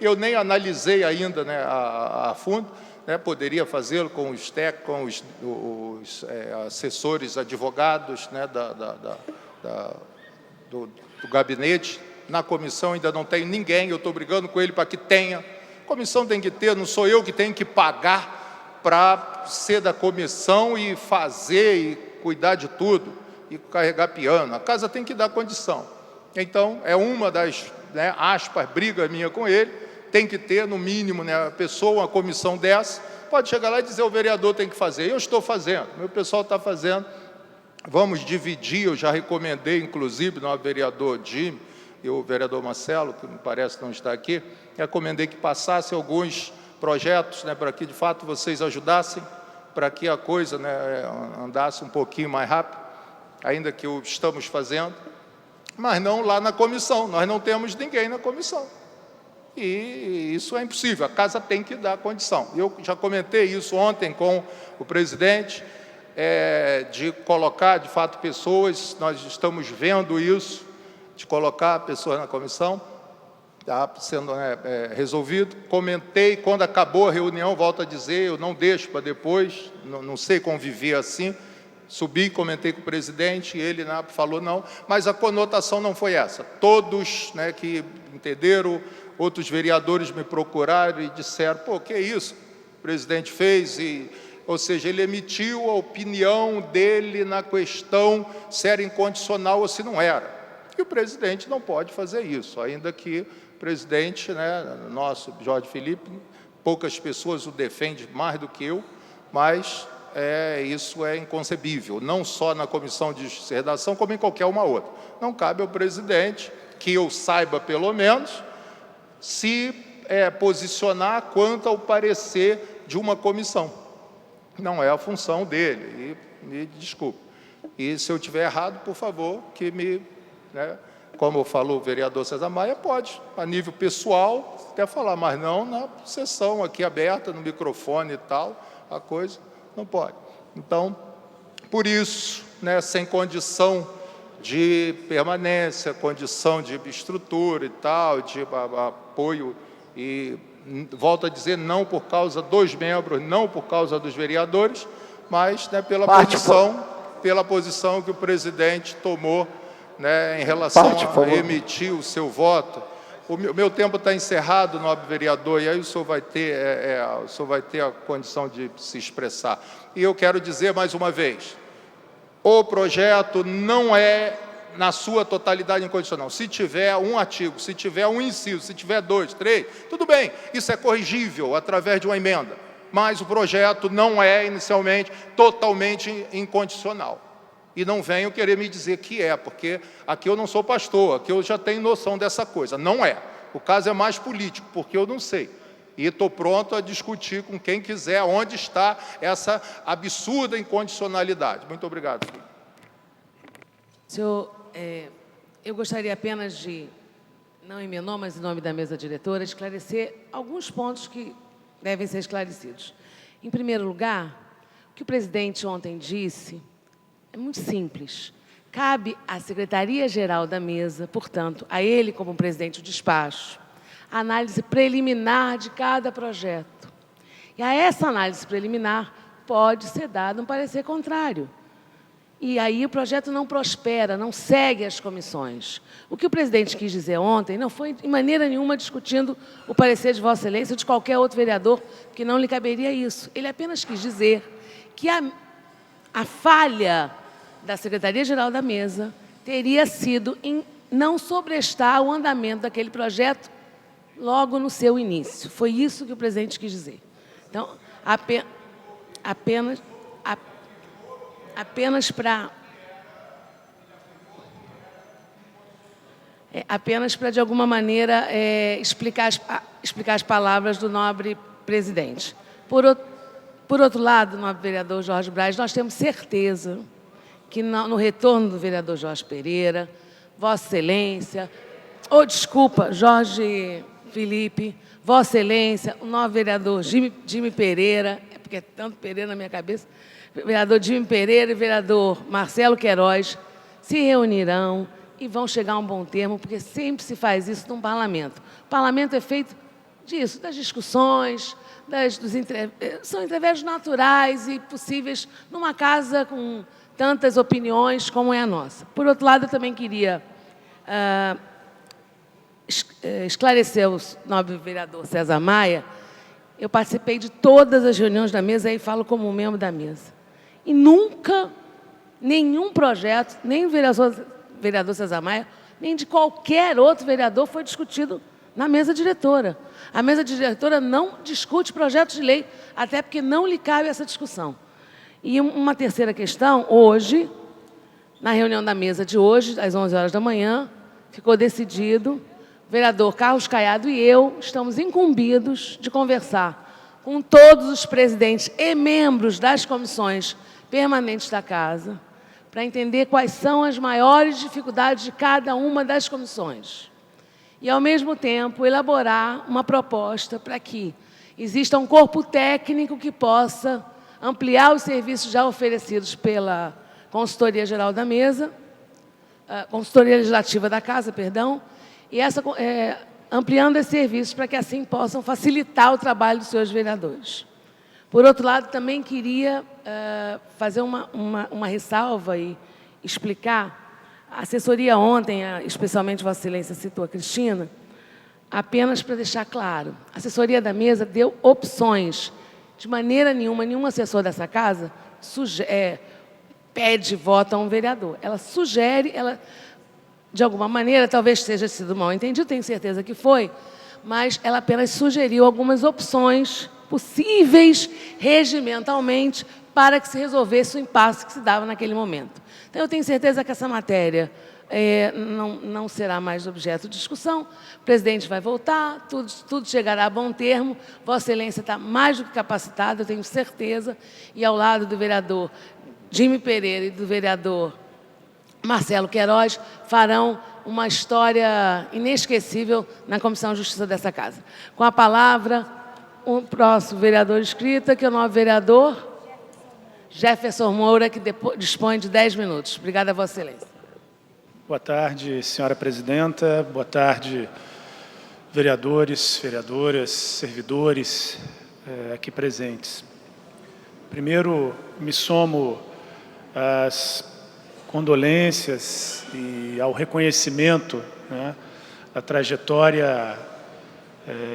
eu nem analisei ainda, né, a fundo, né, poderia fazê-lo com os assessores, advogados, né, do gabinete. Na comissão ainda não tem ninguém, eu estou brigando com ele para que tenha. Comissão tem que ter, não sou eu que tenho que pagar para ser da comissão e fazer e cuidar de tudo. E carregar piano, a casa tem que dar condição. Então, é uma das, né, aspas, briga minha com ele, tem que ter, no mínimo, né, a pessoa, uma comissão dessa, pode chegar lá e dizer, o vereador tem que fazer. Eu estou fazendo, meu pessoal está fazendo, vamos dividir, eu já recomendei, inclusive, no vereador Jim e o vereador Marcelo, que me parece não está aqui, recomendei que passassem alguns projetos, né, para que, de fato, vocês ajudassem, para que a coisa, né, andasse um pouquinho mais rápido, ainda que o estamos fazendo, mas não lá na comissão. Nós não temos ninguém na comissão. E isso é impossível, a casa tem que dar condição. Eu já comentei isso ontem com o presidente, de colocar, de fato, pessoas, nós estamos vendo isso, de colocar pessoas na comissão, está sendo resolvido. Comentei, quando acabou a reunião, volto a dizer, eu não deixo para depois, não sei conviver assim, subi, comentei com o presidente, ele falou não, mas a conotação não foi essa. Todos que entenderam, outros vereadores me procuraram e disseram, pô, que é isso? O presidente fez, ou seja, ele emitiu a opinião dele na questão se era incondicional ou se não era. E o presidente não pode fazer isso, ainda que o presidente, nosso Jorge Felipe, poucas pessoas o defendem mais do que eu, mas isso é inconcebível, não só na Comissão de Justiça e Redação, como em qualquer uma outra. Não cabe ao presidente, que eu saiba pelo menos, se posicionar quanto ao parecer de uma comissão. Não é a função dele, e me desculpe. E se eu estiver errado, por favor, que me... como falou o vereador César Maia, pode, a nível pessoal, até falar, mas não na sessão aqui aberta, no microfone e tal, a coisa não pode. Então, por isso, sem condição de permanência, condição de estrutura e tal, de apoio, e volto a dizer, não por causa dos membros, não por causa dos vereadores, mas pela posição que o presidente tomou em relação a emitir o seu voto. O meu tempo está encerrado, nobre vereador, e aí o senhor vai ter a condição de se expressar. E eu quero dizer mais uma vez, o projeto não é, na sua totalidade, incondicional. Se tiver um artigo, se tiver um inciso, se tiver 2, 3, tudo bem, isso é corrigível através de uma emenda, mas o projeto não é, inicialmente, totalmente incondicional. E não venham querer me dizer que porque aqui eu não sou pastor, aqui eu já tenho noção dessa coisa. Não é. O caso é mais político, porque eu não sei. E estou pronto a discutir com quem quiser onde está essa absurda incondicionalidade. Muito obrigado. Senhor, eu gostaria apenas de, não em meu nome, mas em nome da mesa diretora, esclarecer alguns pontos que devem ser esclarecidos. Em primeiro lugar, o que o presidente ontem disse é muito simples. Cabe à Secretaria-Geral da Mesa, portanto, a ele como presidente do despacho, a análise preliminar de cada projeto. E a essa análise preliminar pode ser dado um parecer contrário. E aí o projeto não prospera, não segue as comissões. O que o presidente quis dizer ontem não foi, de maneira nenhuma, discutindo o parecer de Vossa Excelência ou de qualquer outro vereador, que não lhe caberia isso. Ele apenas quis dizer que a falha da Secretaria-Geral da Mesa teria sido em não sobrestar o andamento daquele projeto logo no seu início. Foi isso que o presidente quis dizer. Então, apenas para, de alguma maneira, explicar as palavras do nobre presidente. Por outro lado, nobre vereador Jorge Braz, nós temos certeza que no retorno do vereador Jorge Pereira, Vossa Excelência, Jorge Felipe, Vossa Excelência, o novo vereador Jimmy Pereira, porque é tanto Pereira na minha cabeça, vereador Jimmy Pereira e vereador Marcelo Queiroz se reunirão e vão chegar a um bom termo, porque sempre se faz isso num parlamento. O parlamento é feito disso, das discussões, são entreveros naturais e possíveis numa casa com tantas opiniões como é a nossa. Por outro lado, eu também queria esclarecer o nobre vereador César Maia. Eu participei de todas as reuniões da mesa e falo como membro da mesa. E nunca, nenhum projeto, nem o vereador César Maia, nem de qualquer outro vereador foi discutido na mesa diretora. A mesa diretora não discute projetos de lei, até porque não lhe cabe essa discussão. E uma terceira questão, hoje, na reunião da mesa de hoje, às 11 horas da manhã, ficou decidido, o vereador Carlos Caiado e eu estamos incumbidos de conversar com todos os presidentes e membros das comissões permanentes da Casa, para entender quais são as maiores dificuldades de cada uma das comissões. E, ao mesmo tempo, elaborar uma proposta para que exista um corpo técnico que possa ampliar os serviços já oferecidos pela Consultoria Geral da Mesa, Consultoria Legislativa da Casa, perdão, e ampliando esses serviços para que assim possam facilitar o trabalho dos senhores vereadores. Por outro lado, também queria fazer uma ressalva e explicar. A assessoria ontem, especialmente Vossa Excelência citou a Cristina, apenas para deixar claro, a assessoria da mesa deu opções. De maneira nenhuma, nenhum assessor dessa casa pede voto a um vereador. Ela sugere, de alguma maneira, talvez tenha sido mal entendido, tenho certeza que foi, mas ela apenas sugeriu algumas opções possíveis regimentalmente para que se resolvesse o impasse que se dava naquele momento. Então, eu tenho certeza que essa matéria não será mais objeto de discussão. O presidente vai voltar, tudo chegará a bom termo. Vossa Excelência está mais do que capacitada, eu tenho certeza, e ao lado do vereador Jimmy Pereira e do vereador Marcelo Queiroz, farão uma história inesquecível na Comissão de Justiça dessa casa. Com a palavra, o próximo vereador inscrito, que é o novo vereador Jefferson Moura, que dispõe de 10 minutos. Obrigada, Vossa Excelência. Boa tarde, senhora presidenta. Boa tarde, vereadores, vereadoras, servidores aqui presentes. Primeiro, me somo às condolências e ao reconhecimento, né, da trajetória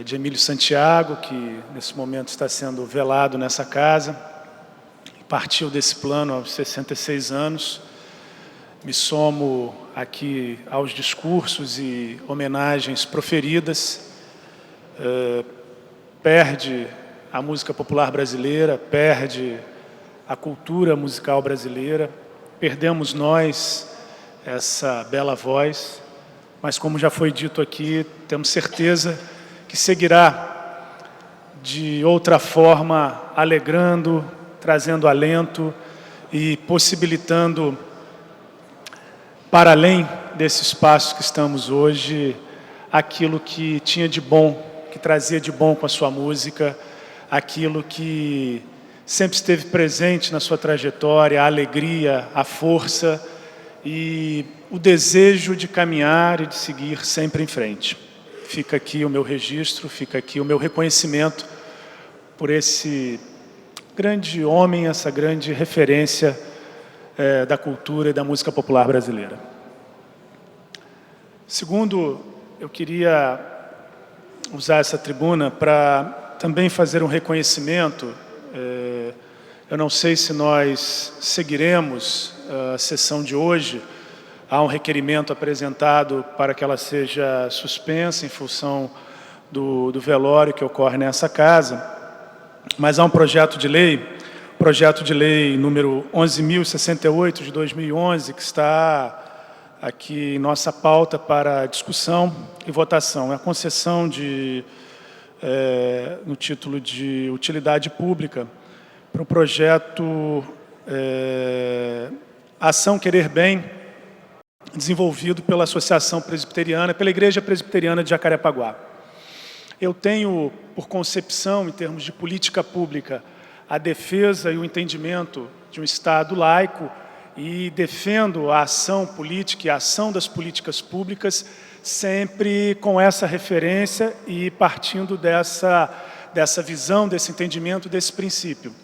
de Emílio Santiago, que nesse momento está sendo velado nessa casa. Partiu desse plano aos 66 anos. Me somo aqui aos discursos e homenagens proferidas. Perde a música popular brasileira, perde a cultura musical brasileira. Perdemos nós essa bela voz, mas como já foi dito aqui, temos certeza que seguirá de outra forma, alegrando, trazendo alento e possibilitando, para além desse espaço que estamos hoje, aquilo que tinha de bom, que trazia de bom com a sua música, aquilo que sempre esteve presente na sua trajetória, a alegria, a força e o desejo de caminhar e de seguir sempre em frente. Fica aqui o meu registro, fica aqui o meu reconhecimento por esse grande homem, essa grande referência da cultura e da música popular brasileira. Segundo, eu queria usar essa tribuna para também fazer um reconhecimento. Eu não sei se nós seguiremos a sessão de hoje. Há um requerimento apresentado para que ela seja suspensa em função do velório que ocorre nessa casa, mas há um projeto de lei número 11.068 de 2011, que está aqui em nossa pauta para discussão e votação. É a concessão no título de utilidade pública para o projeto Ação Querer Bem, desenvolvido pela Associação Presbiteriana, pela Igreja Presbiteriana de Jacarepaguá. Eu tenho, por concepção, em termos de política pública, a defesa e o entendimento de um Estado laico e defendo a ação política e a ação das políticas públicas sempre com essa referência e partindo dessa visão, desse entendimento, desse princípio.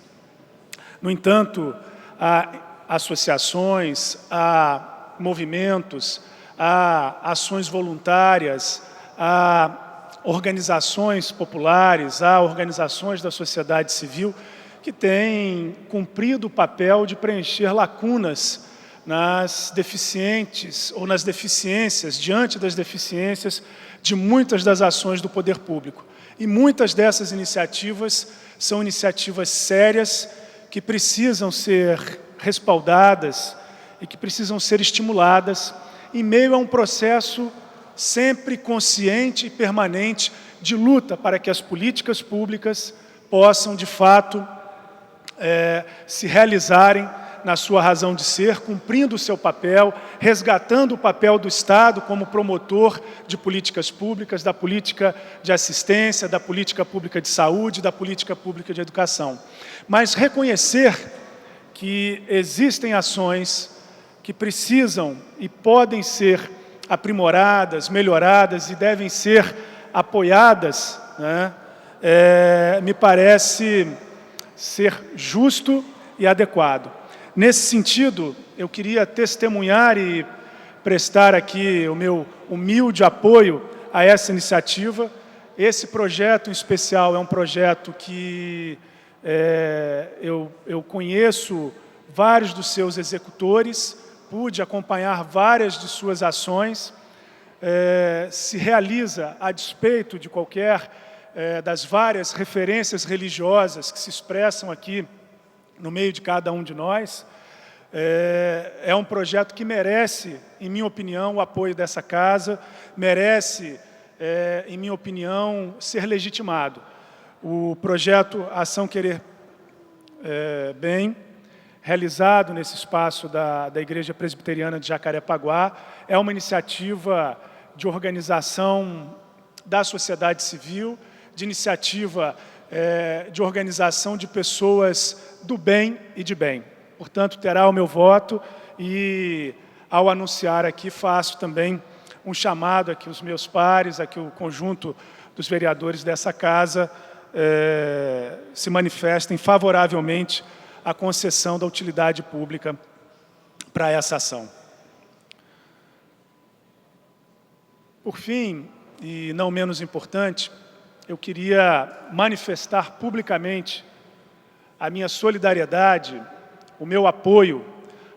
No entanto, há associações, há movimentos, há ações voluntárias, há organizações populares, há organizações da sociedade civil que têm cumprido o papel de preencher lacunas nas deficientes ou nas deficiências, diante das deficiências de muitas das ações do poder público. E muitas dessas iniciativas são iniciativas sérias que precisam ser respaldadas e que precisam ser estimuladas em meio a um processo sempre consciente e permanente de luta para que as políticas públicas possam, de fato, se realizarem na sua razão de ser, cumprindo o seu papel, resgatando o papel do Estado como promotor de políticas públicas, da política de assistência, da política pública de saúde, da política pública de educação. Mas reconhecer que existem ações que precisam e podem ser aprimoradas, melhoradas e devem ser apoiadas, né, me parece ser justo e adequado. Nesse sentido, eu queria testemunhar e prestar aqui o meu humilde apoio a essa iniciativa. Esse projeto em especial é um projeto que eu conheço vários dos seus executores, pude acompanhar várias de suas ações, se realiza a despeito de qualquer das várias referências religiosas que se expressam aqui no meio de cada um de nós. É um projeto que merece, em minha opinião, o apoio dessa casa, merece, em minha opinião, ser legitimado. O projeto Ação Querer Bem, realizado nesse espaço da Igreja Presbiteriana de Jacarepaguá, é uma iniciativa de organização da sociedade civil, de iniciativa de organização de pessoas do bem e de bem. Portanto, terá o meu voto e, ao anunciar aqui, faço também um chamado aqui aos meus pares, aqui o conjunto dos vereadores dessa casa se manifestem favoravelmente à concessão da utilidade pública para essa ação. Por fim, e não menos importante, eu queria manifestar publicamente a minha solidariedade, o meu apoio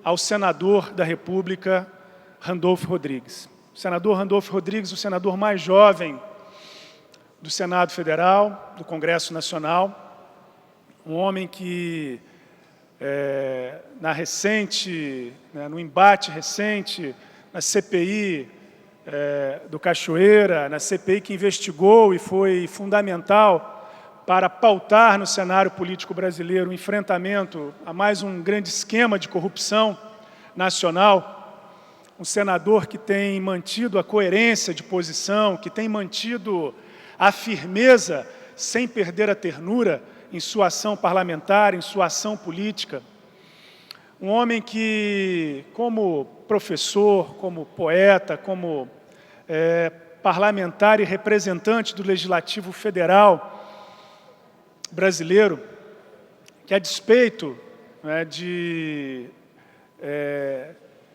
ao senador da República, Randolfo Rodrigues. O senador Randolfo Rodrigues, o senador mais jovem do Senado Federal, do Congresso Nacional, um homem que, no embate recente, na CPI do Cachoeira, na CPI que investigou e foi fundamental para pautar no cenário político brasileiro o enfrentamento a mais um grande esquema de corrupção nacional, um senador que tem mantido a coerência de posição, que tem mantido a firmeza sem perder a ternura em sua ação parlamentar, em sua ação política. Um homem que, como professor, como poeta, como parlamentar e representante do Legislativo Federal brasileiro, que a despeito de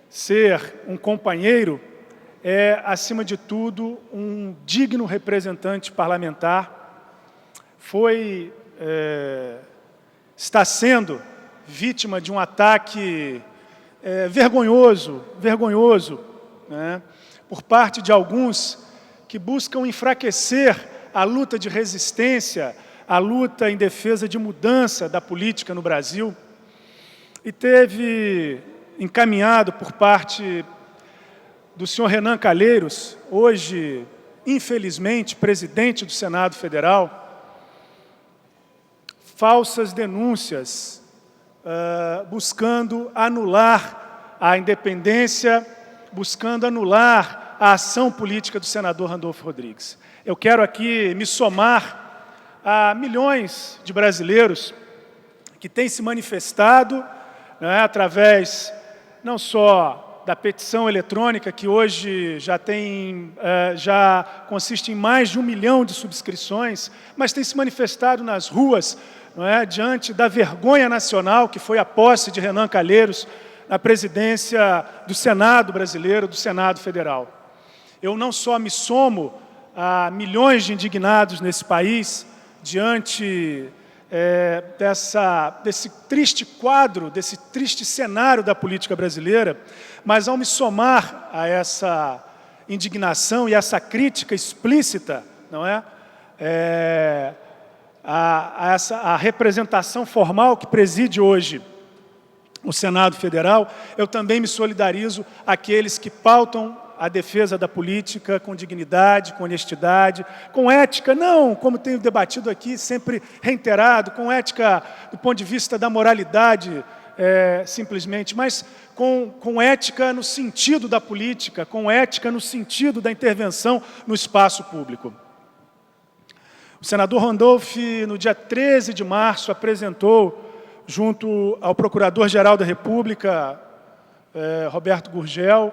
ser um companheiro, é, acima de tudo, um digno representante parlamentar, está sendo vítima de um ataque vergonhoso, né, por parte de alguns que buscam enfraquecer a luta de resistência, a luta em defesa de mudança da política no Brasil, e teve encaminhado por parte do senhor Renan Calheiros, hoje, infelizmente, presidente do Senado Federal, falsas denúncias, buscando anular a independência, buscando anular a ação política do senador Randolfo Rodrigues. Eu quero aqui me somar a milhões de brasileiros que têm se manifestado, né, através não só da petição eletrônica, que hoje já consiste em mais de 1 milhão de subscrições, mas tem se manifestado nas ruas, não é, diante da vergonha nacional que foi a posse de Renan Calheiros na presidência do Senado brasileiro, do Senado Federal. Eu não só me somo a milhões de indignados nesse país, diante desse triste quadro, desse triste cenário da política brasileira, mas ao me somar a essa indignação e essa crítica explícita, não é? A representação formal que preside hoje o Senado Federal, eu também me solidarizo àqueles que pautam a defesa da política com dignidade, com honestidade, com ética, não, como tenho debatido aqui, sempre reiterado, com ética do ponto de vista da moralidade, simplesmente, mas com ética no sentido da política, com ética no sentido da intervenção no espaço público. O senador Randolph, no dia 13 de março, apresentou, junto ao Procurador-Geral da República, Roberto Gurgel,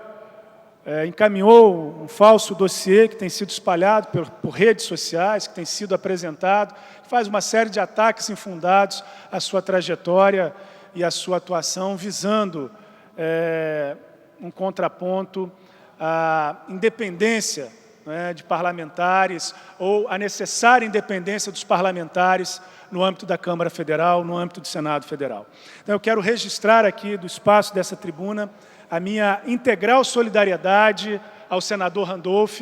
encaminhou um falso dossiê que tem sido espalhado por redes sociais, que tem sido apresentado, faz uma série de ataques infundados à sua trajetória e à sua atuação, visando um contraponto à independência, né, de parlamentares, ou a necessária independência dos parlamentares no âmbito da Câmara Federal, no âmbito do Senado Federal. Então, eu quero registrar aqui, do espaço dessa tribuna, a minha integral solidariedade ao senador Randolph,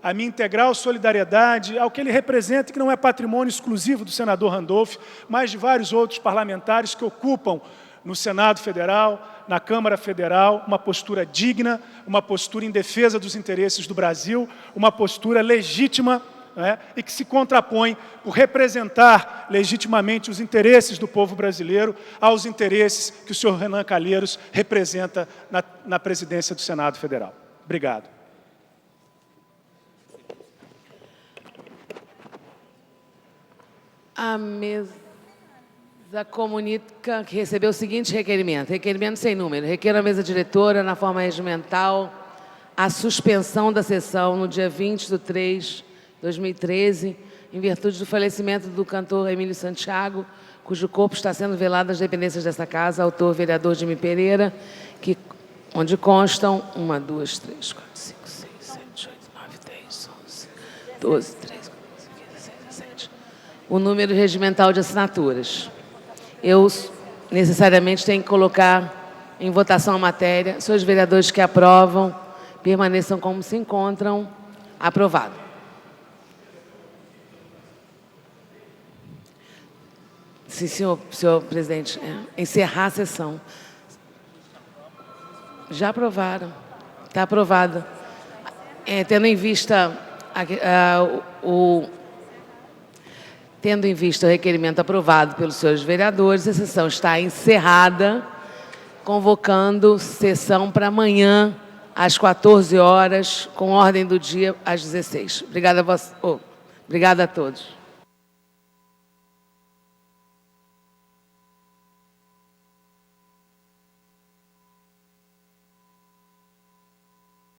a minha integral solidariedade ao que ele representa, que não é patrimônio exclusivo do senador Randolph, mas de vários outros parlamentares que ocupam no Senado Federal, na Câmara Federal, uma postura digna, uma postura em defesa dos interesses do Brasil, uma postura legítima, né, e que se contrapõe por representar legitimamente os interesses do povo brasileiro aos interesses que o senhor Renan Calheiros representa na presidência do Senado Federal. Obrigado. A mesa comunica que recebeu o seguinte requerimento. Requerimento sem número. Requer a mesa diretora, na forma regimental, a suspensão da sessão no dia 20/3 de 2013, em virtude do falecimento do cantor Emílio Santiago, cujo corpo está sendo velado nas dependências dessa casa, autor vereador Jimmy Pereira, onde constam 1, 2, 3, 4, 5, 6, 7, 8, 9, 10, 11, 12, 13, 14, 15, 16, 17. O número regimental de assinaturas. Eu necessariamente tenho que colocar em votação a matéria. Os vereadores que aprovam permaneçam como se encontram. Aprovado. Sim, senhor presidente. Encerrar a sessão. Já aprovaram. Está aprovada. Tendo em vista Tendo em vista o requerimento aprovado pelos senhores vereadores, a sessão está encerrada, convocando sessão para amanhã, às 14 horas, com ordem do dia às 16. Obrigada a todos.